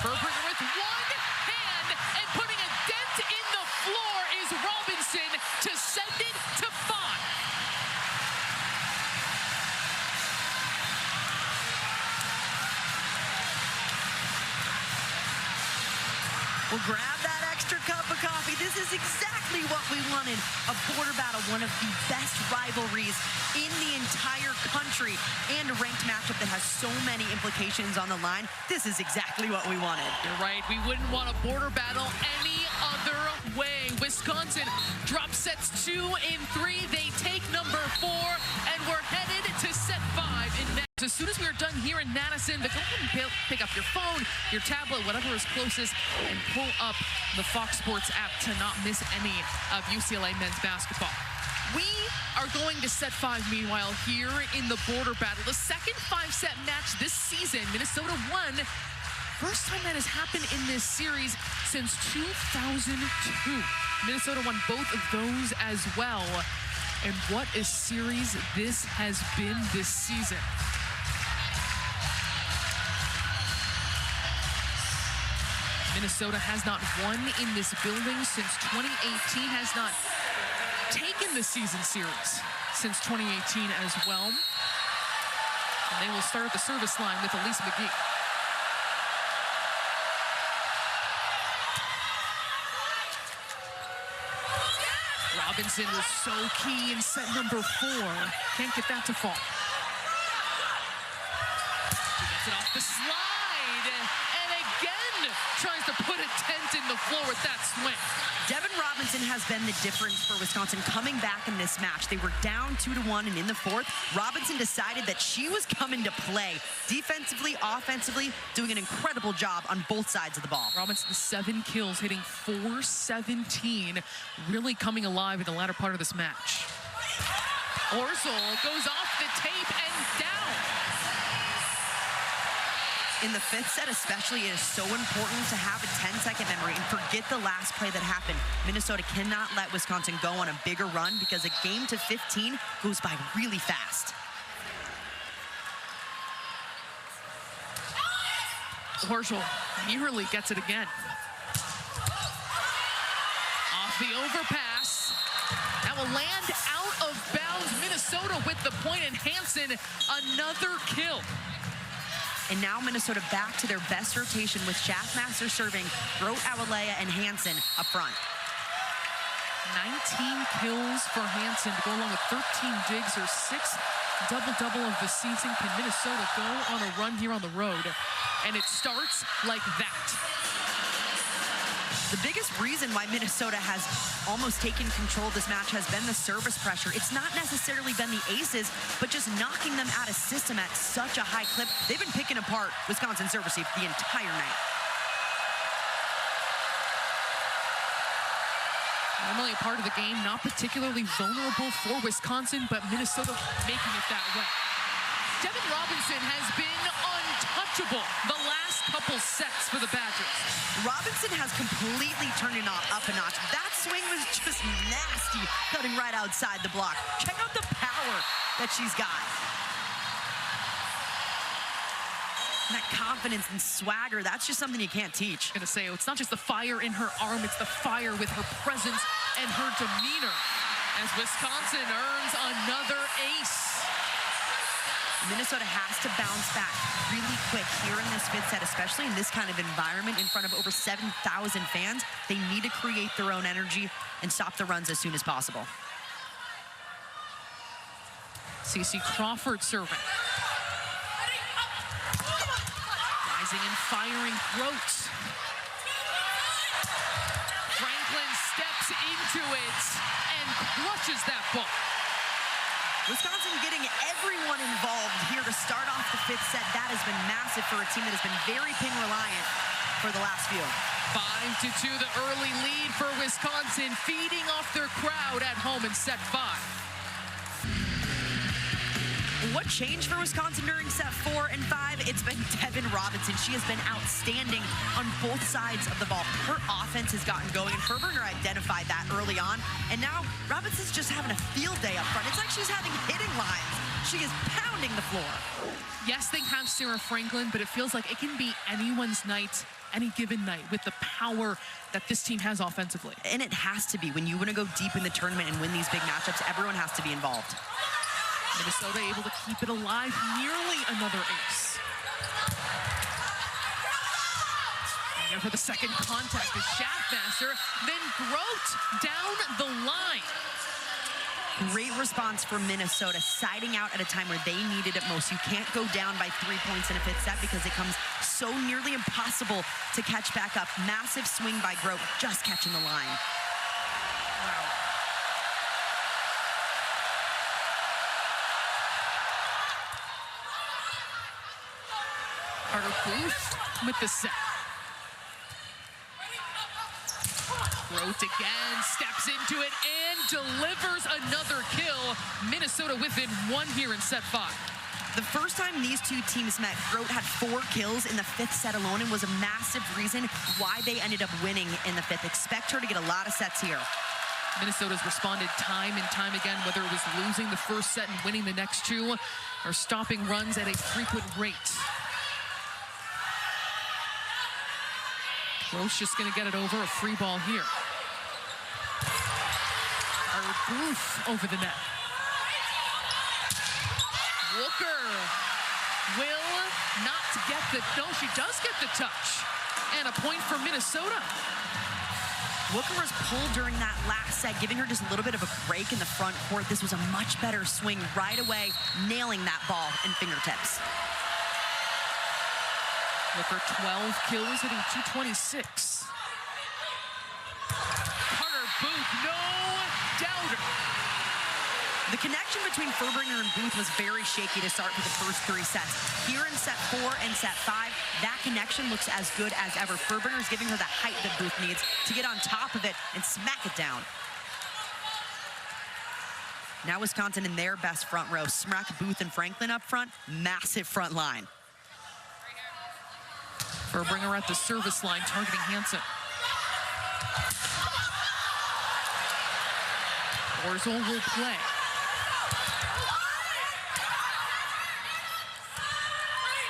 Berberger with one hand, and putting a dent in the floor is Robinson to send it to 5. Well, grab that extra cup of coffee. This is exactly what we wanted. A border battle, one of the best rivalries in the entire country, and a ranked matchup that has so many implications on the line. This is exactly what we wanted. You're right. We wouldn't want a border battle any other way. Wisconsin drops sets 2 and 3. They take number 4, and we're headed to set 5 in net. As soon as we are done here in Madison, go ahead and pick up your phone, your tablet, whatever is closest, and pull up the Fox Sports app to not miss any of UCLA men's basketball. We are going to set 5, meanwhile, here in the border battle. The second 5-set match this season. Minnesota won. First time that has happened in this series since 2002. Minnesota won both of those as well. And what a series this has been this season. Minnesota has not won in this building since 2018, has not taken the season series since 2018 as well. And they will start at the service line with Elise McGee. Robinson was so key in set number 4. Can't get that to fall. She gets it off the slide, and again tries to put a dent in the floor with that swing. Devin Robinson has been the difference for Wisconsin coming back in this match. They were down 2-1, and in the 4th, Robinson decided that she was coming to play. Defensively, offensively, doing an incredible job on both sides of the ball. Robinson 7 kills, hitting .417, really coming alive in the latter part of this match. Orjol goes off the tape and down. In the 5th set especially, it is so important to have a 10-second memory and forget the last play that happened. Minnesota cannot let Wisconsin go on a bigger run because a game to 15 goes by really fast. Orjol nearly gets it again. Off the overpass. That will land out of bounds. Minnesota with the point, and Hansen another kill. And now Minnesota back to their best rotation with Schaffmaster serving, Grote, Awalea, and Hansen up front. 19 kills for Hansen to go along with 13 digs, her 6th double-double of the season. Can Minnesota go on a run here on the road? And it starts like that. The biggest reason why Minnesota has almost taken control of this match has been the service pressure. It's not necessarily been the aces, but just knocking them out of system at such a high clip. They've been picking apart Wisconsin service the entire night. Normally a part of the game, not particularly vulnerable for Wisconsin, but Minnesota making it that way. Devin Robinson has been untouchable the last couple sets for the Badgers. Robinson has completely turned it up a notch. That swing was just nasty, cutting right outside the block. Check out the power that she's got. And that confidence and swagger, that's just something you can't teach. I'm gonna say, it's not just the fire in her arm, it's the fire with her presence and her demeanor as Wisconsin earns another ace. Minnesota has to bounce back really quick here in this 5th set, especially in this kind of environment in front of over 7,000 fans. They need to create their own energy and stop the runs as soon as possible. Cece Crawford serving. Rising and firing Grote. Franklin steps into it and clutches that ball. Wisconsin getting everyone involved here to start off the 5th set. That has been massive for a team that has been very pin reliant. for the last few. 5-2, the early lead for Wisconsin, feeding off their crowd at home in set 5. What changed for Wisconsin during set 4 and 5? It's been Devin Robinson. She has been outstanding on both sides of the ball. Her offense has gotten going, and Furberger identified that early on. And now Robinson's just having a field day up front. It's like she's having hitting lines. She is pounding the floor. Yes, they have Sarah Franklin, but it feels like it can be anyone's night, any given night, with the power that this team has offensively. And it has to be. When you want to go deep in the tournament and win these big matchups, everyone has to be involved. Minnesota able to keep it alive, nearly another ace. And here for the second contact is Schaffmaster, then Grote down the line. Great response from Minnesota, siding out at a time where they needed it most. You can't go down by 3 points in a fifth set because it comes so nearly impossible to catch back up. Massive swing by Grote, just catching the line. Wow. Carter Booth with the set. Grote again, steps into it and delivers another kill. Minnesota within 1 here in set 5. The first time these two teams met, Grote had 4 kills in the fifth set alone and was a massive reason why they ended up winning in the fifth. Expect her to get a lot of sets here. Minnesota's responded time and time again, whether it was losing the first set and winning the next 2 or stopping runs at a frequent rate. Grote's just going to get it over, a free ball here. Booth over the net. Walker will not get the, no, she does get the touch. And a point for Minnesota. Walker was pulled during that last set, giving her just a little bit of a break in the front court. This was a much better swing right away, nailing that ball in fingertips. Walker 12 kills, hitting 226. Carter Booth, no doubter. The connection between Furbringer and Booth was very shaky to start for the first 3 sets. Here in set 4 and set 5, that connection looks as good as ever. Furbringer is giving her the height that Booth needs to get on top of it and smack it down. Now Wisconsin in their best front row. Smrek, Booth, and Franklin up front. Massive front line. Furbringer at the service line, targeting Hansen. Orzel will play.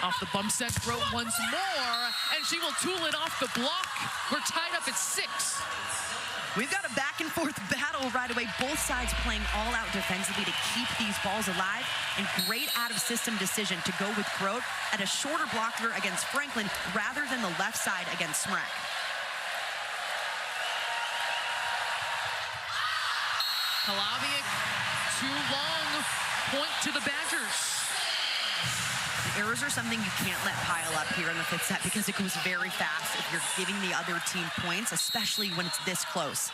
Off the bump set, Grote once more, and she will tool it off the block. We're tied up at 6. We've got a back and forth battle right away. Both sides playing all out defensively to keep these balls alive, and great out of system decision to go with Grote at a shorter blocker against Franklin rather than the left side against Smrek. Kalabiak, too long, point to the Badgers. The errors are something you can't let pile up here in the fifth set because it goes very fast if you're giving the other team points, especially when it's this close.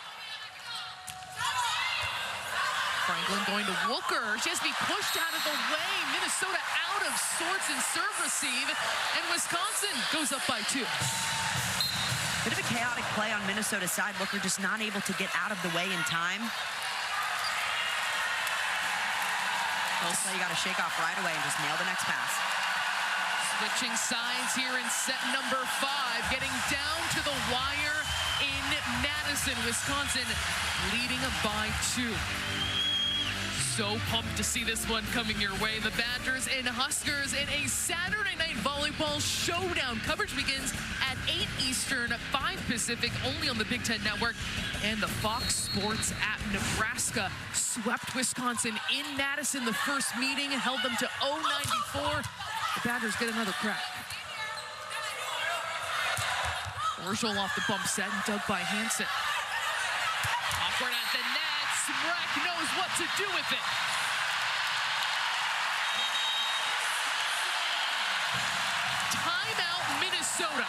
Franklin going to Walker. She has to be pushed out of the way. Minnesota out of sorts in serve receive, and Wisconsin goes up by 2. Bit of a chaotic play on Minnesota's side. Walker just not able to get out of the way in time. So you got to shake off right away and just nail the next pass. Switching sides here in set number 5, getting down to the wire in Madison, Wisconsin, leading by 2. So pumped to see this one coming your way. The Badgers and Huskers in a Saturday night volleyball showdown. Coverage begins at 8 Eastern, 5 Pacific, only on the Big Ten Network and the Fox Sports app. Nebraska swept Wisconsin in Madison. The first meeting held them to 0-94. The Badgers get another crack. Orzel off the bump set and dug by Hansen. Awkward at the net. Smrek knows what to do with it. Timeout, Minnesota.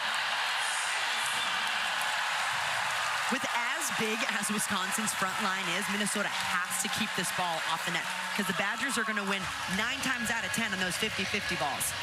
With as big as Wisconsin's front line is, Minnesota has to keep this ball off the net because the Badgers are going to win 9 times out of 10 on those 50-50 balls.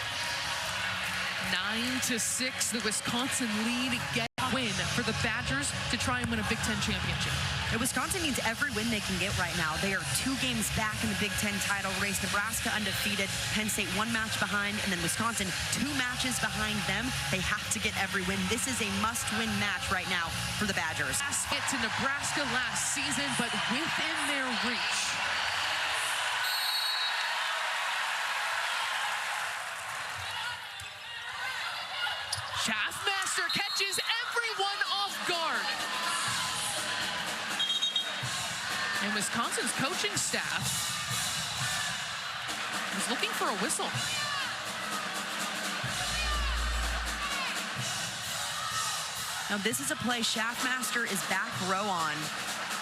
9-6, the Wisconsin lead get a win for the Badgers to try and win a Big Ten championship. And Wisconsin needs every win they can get right now. They are 2 games back in the Big Ten title race. Nebraska undefeated, Penn State 1 match behind, and then Wisconsin 2 matches behind them. They have to get every win. This is a must-win match right now for the Badgers. Last hit to Nebraska last season, but within their reach. Schaffmaster catches everyone off guard. And Wisconsin's coaching staff is looking for a whistle. Now this is a play Schaffmaster is back row on.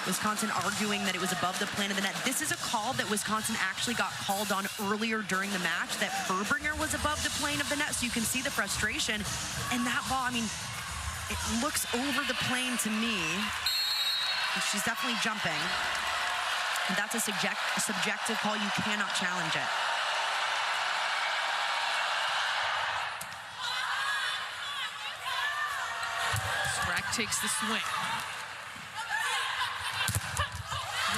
Wisconsin arguing that it was above the plane of the net. This is a call that Wisconsin actually got called on earlier during the match, that Furbringer was above the plane of the net, so you can see the frustration. And that ball, I mean, it looks over the plane to me. She's definitely jumping. And that's a subjective call. You cannot challenge it. Sprack takes the swing.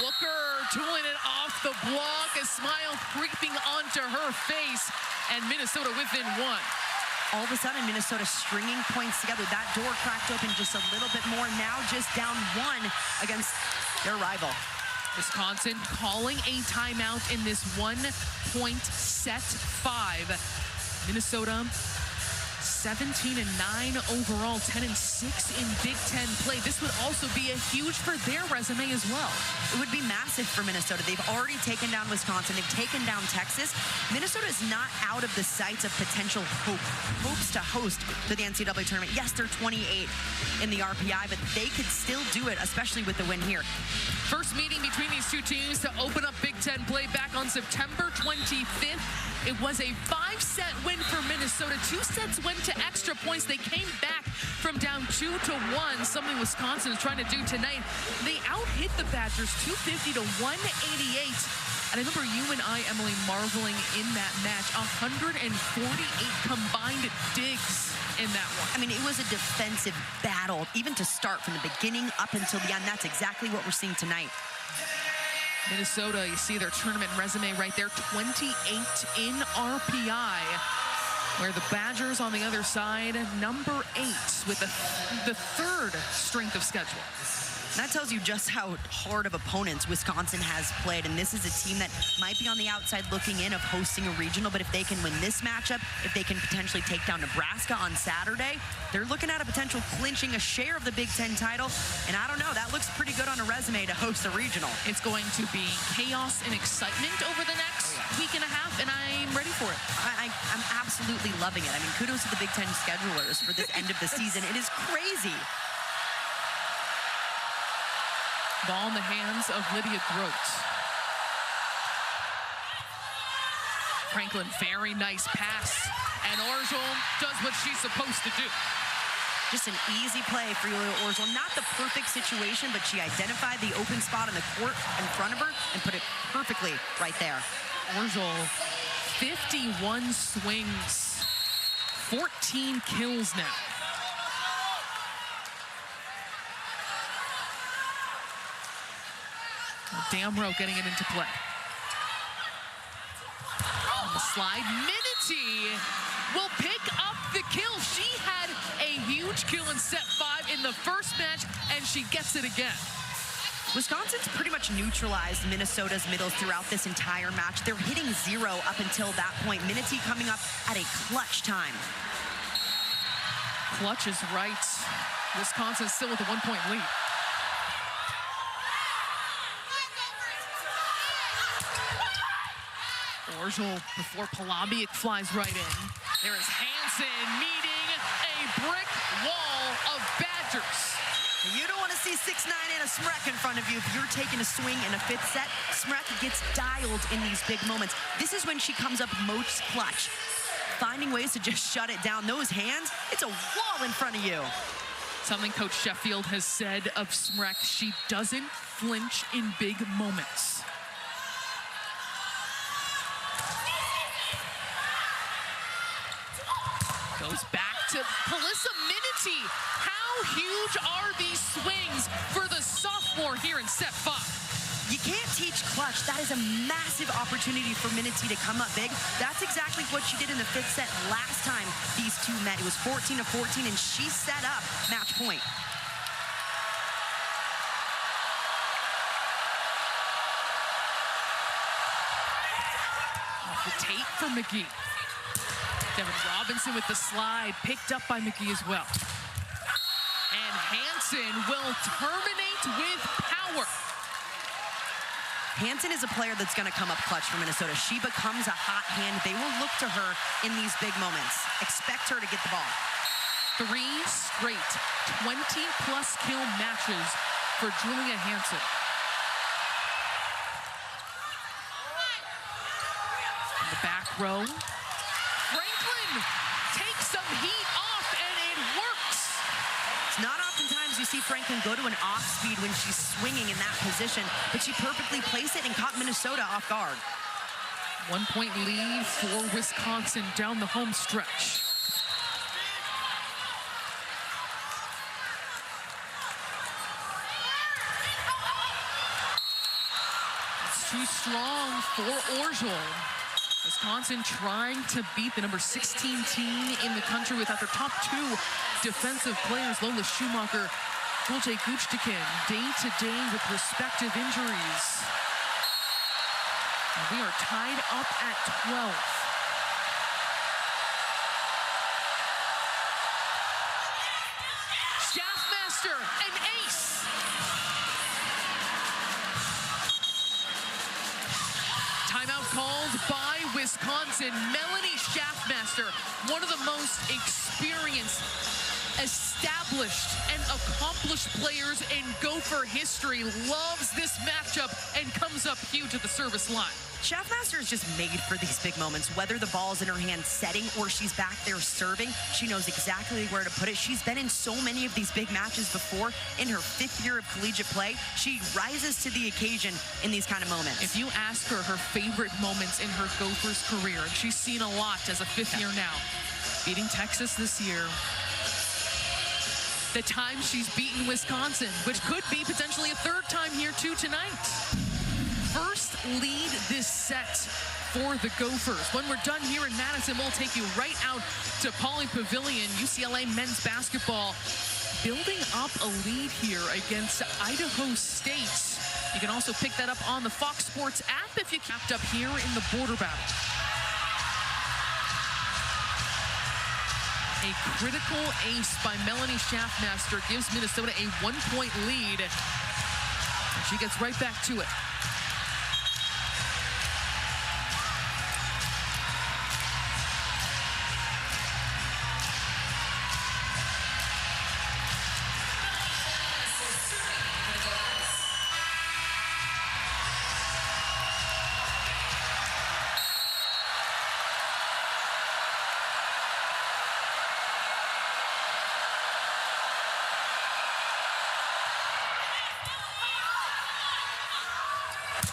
Wooker tooling it off the block, a smile creeping onto her face, and Minnesota within 1. All of a sudden, Minnesota stringing points together. That door cracked open just a little bit more. Now just down 1 against their rival. Wisconsin calling a timeout in this 1-point set 5. Minnesota 17-9 overall, 10-6 in Big Ten play. This would also be a huge for their resume as well. It would be massive for Minnesota. They've already taken down Wisconsin. They've taken down Texas. Minnesota is not out of the sights of potential hopes to host the NCAA tournament. Yes, they're 28 in the RPI, but they could still do it, especially with the win here. First meeting between these two teams to open up Big Ten play back on September 25th. It was a 5-set win for Minnesota. 2 sets went to extra points. They came back from down 2-1, something Wisconsin is trying to do tonight. They out-hit the Badgers 250-188. And I remember you and I, Emily, marveling in that match. 148 combined digs in that one. I mean, it was a defensive battle, even to start from the beginning up until the end. That's exactly what we're seeing tonight. Minnesota, you see their tournament resume right there, 28 in RPI, where the Badgers on the other side, number 8 with the 3rd strength of schedule. That tells you just how hard of opponents Wisconsin has played, and this is a team that might be on the outside looking in of hosting a regional, but if they can win this matchup, if they can potentially take down Nebraska on Saturday, they're looking at a potential clinching a share of the Big Ten title, and I don't know, that looks pretty good on a resume to host a regional. It's going to be chaos and excitement over the next week and a half, and I'm ready for it. I'm absolutely loving it. I mean, kudos to the Big Ten schedulers for this end of the season. It is crazy. Ball in the hands of Lydia Grote. Franklin, very nice pass. And Orjol does what she's supposed to do. Just an easy play for Yulia Orjol. Not the perfect situation, but she identified the open spot on the court in front of her and put it perfectly right there. Orjol, 51 swings, 14 kills now. Damrow getting it into play. On the slide, Minity will pick up the kill. She had a huge kill in set 5 in the first match, and she gets it again. Wisconsin's pretty much neutralized Minnesota's middles throughout this entire match. They're hitting 0 up until that point. Minity coming up at a clutch time. Clutch is right. Wisconsin still with a 1-point lead. Orjol before Palabic flies right in. There is Hansen meeting a brick wall of Badgers. You don't want to see 6'9" and a Smrek in front of you. If you're taking a swing in a 5th set, Smrek gets dialed in these big moments. This is when she comes up most clutch, finding ways to just shut it down. Those hands, it's a wall in front of you. Something Coach Sheffield has said of Smrek, she doesn't flinch in big moments. Goes back to Pelissa Minity. How huge are these swings for the sophomore here in set 5? You can't teach clutch. That is a massive opportunity for Minity to come up big. That's exactly what she did in the 5th set last time these two met. It was 14-14, and she set up match point. Off the tape for McGee. Devin Robinson with the slide, picked up by McGee as well. And Hansen will terminate with power. Hansen is a player that's going to come up clutch for Minnesota. She becomes a hot hand. They will look to her in these big moments. Expect her to get the ball. 3 straight 20-plus kill matches for Julia Hansen. In the back row, Franklin takes some heat off, and it works. It's not oftentimes you see Franklin go to an off speed when she's swinging in that position, but she perfectly placed it and caught Minnesota off guard. 1-point lead for Wisconsin down the home stretch. It's too strong for Orgeol. Wisconsin trying to beat the number 16 team in the country without their top 2 defensive players, Lola Schumacher, Gulce Guchtikin, day-to-day with respective injuries. And we are tied up at 12. Schaffmaster, an ace. Timeout called by Wisconsin. Melanie Schaffmaster, one of the most experienced, established, and accomplished players in Gopher history, loves this matchup and comes up huge at the service line. Schaffmaster is just made for these big moments. Whether the ball's in her hand setting or she's back there serving, she knows exactly where to put it. She's been in so many of these big matches before. In her 5th year of collegiate play, she rises to the occasion in these kind of moments. If you ask her favorite moments in her Gophers career, and she's seen a lot as a 5th year now, beating Texas this year, the time she's beaten Wisconsin, which could be potentially a 3rd time here too tonight. First lead this set for the Gophers. When we're done here in Madison, we'll take you right out to Pauley Pavilion. UCLA men's basketball building up a lead here against Idaho State. You can also pick that up on the Fox Sports app if you capped up here in the border battle. A critical ace by Melanie Schaffmaster gives Minnesota a 1-point lead. And she gets right back to it.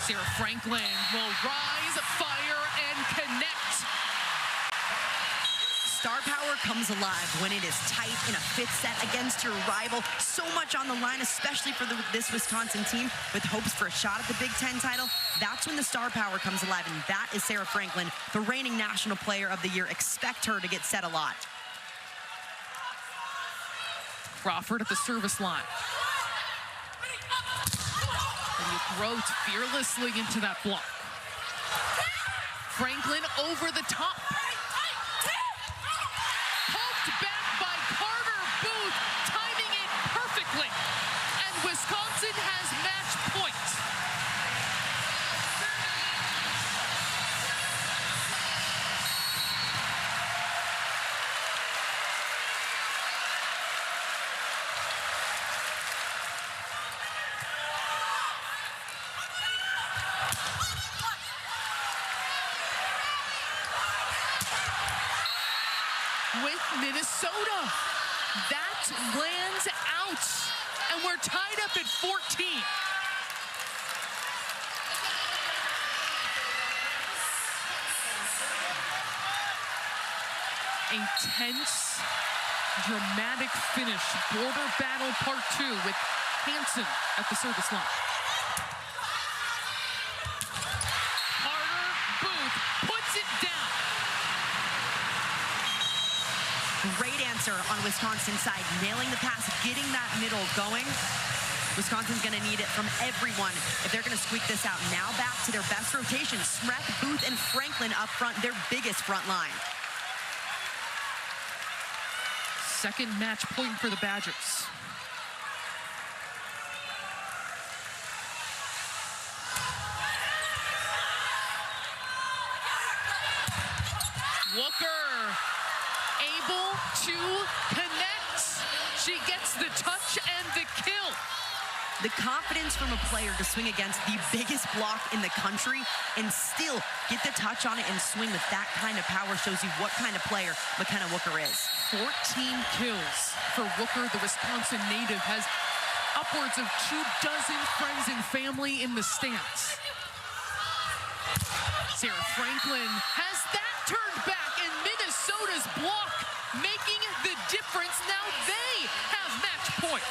Sarah Franklin will rise, fire, and connect. Star power comes alive when it is tight in a 5th set against your rival. So much on the line, especially for this Wisconsin team with hopes for a shot at the Big Ten title. That's when the star power comes alive, and that is Sarah Franklin, the reigning National Player of the Year. Expect her to get set a lot. Crawford at the service line. Grote fearlessly into that block. Franklin over the top. Poked back by Carter Booth, timing it perfectly. And Wisconsin has match point. With Minnesota, that lands out, and we're tied up at 14. A tense, dramatic finish. Border battle part 2 with Hansen at the service line. Carter Booth puts it down. Great answer on Wisconsin's side, nailing the pass, getting that middle going. Wisconsin's going to need it from everyone if they're going to squeak this out. Now back to their best rotation. Smrek, Booth, and Franklin up front, their biggest front line. Second match point for the Badgers. Walker able to connect. She gets the touch and the kill. The confidence from a player to swing against the biggest block in the country and still get the touch on it and swing with that kind of power shows you what kind of player McKenna Wooker is. 14 kills for Wooker. The Wisconsin native has upwards of 24 friends and family in the stands. Sarah Franklin has that turned back, and Minnesota's block making the difference. Now they have match point.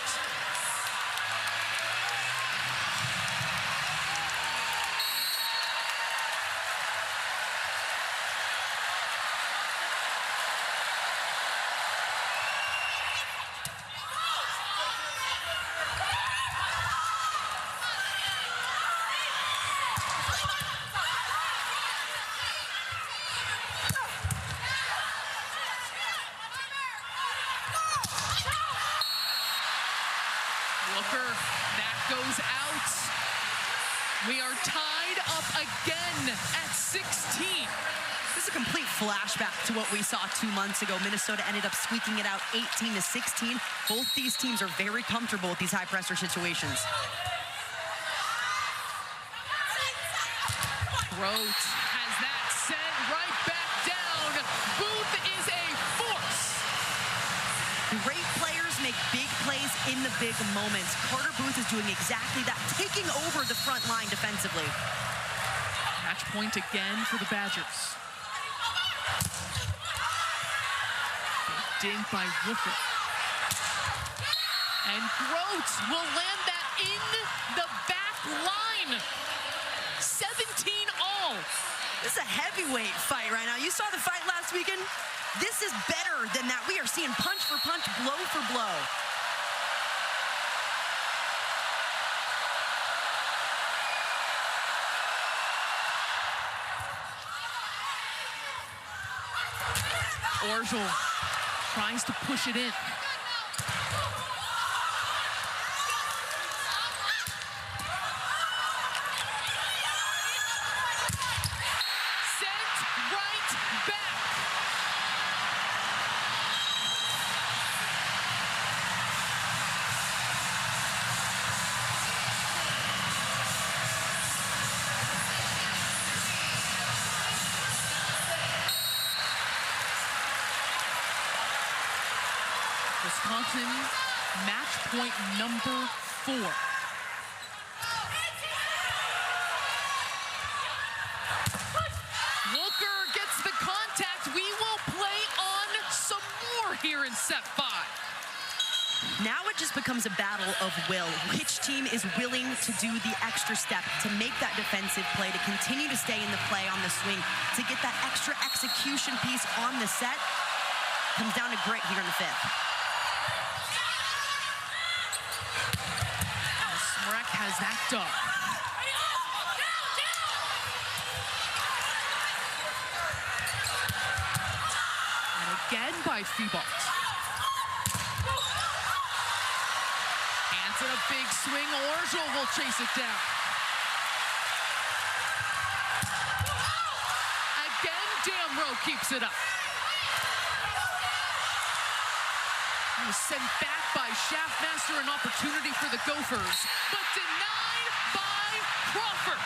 Walker, that goes out. We are tied up again at 16. This is a complete flashback to what we saw 2 months ago. Minnesota ended up squeaking it out 18-16. Both these teams are very comfortable with these high pressure situations. Grote has that sent right back down. Booth is a force. Great players make big plays in the big moments. Carter Booth is doing exactly that, taking over the front line defensively. Match point again for the Badgers. Big dink by Wooker. And Grote will land that in the back line. 17 all. This is a heavyweight fight right now. You saw the fight last weekend. This is better than that. We are seeing punch for punch, blow for blow. Orgel tries to push it in. Sent right back. Wisconsin, match point number 4. Walker gets the contact. We will play on some more here in set 5. Now it just becomes a battle of will. Which team is willing to do the extra step to make that defensive play, to continue to stay in the play on the swing, to get that extra execution piece on the set? Comes down to grit here in the 5th. Smrek has that dog. And again by Thibault. Hands in a big swing. Orgel will chase it down. Again, Damrow keeps it up. Was sent back by Shaftmaster, an opportunity for the Gophers, but denied by Crawford.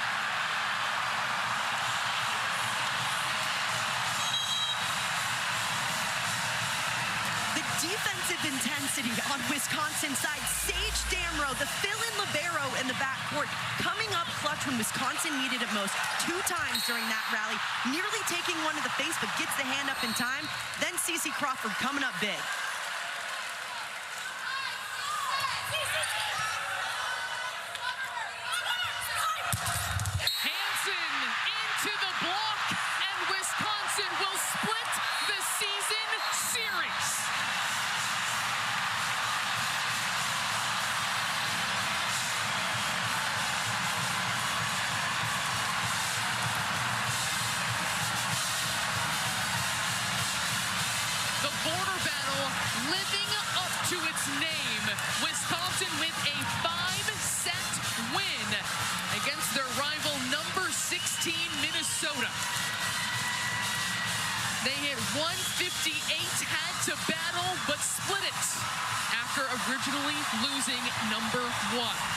The defensive intensity on Wisconsin's side. Sage Damrow, the fill-in libero in the backcourt, coming up clutch when Wisconsin needed it most. 2 times during that rally, nearly taking one to the face, but gets the hand up in time. Then Cece Crawford coming up big. Hansen into the block, and Wisconsin will split the season series. The border battle living up to its name. Wisconsin with a 5-set win against their rival number 16 Minnesota. They hit 158, had to battle, but split it after originally losing number 1.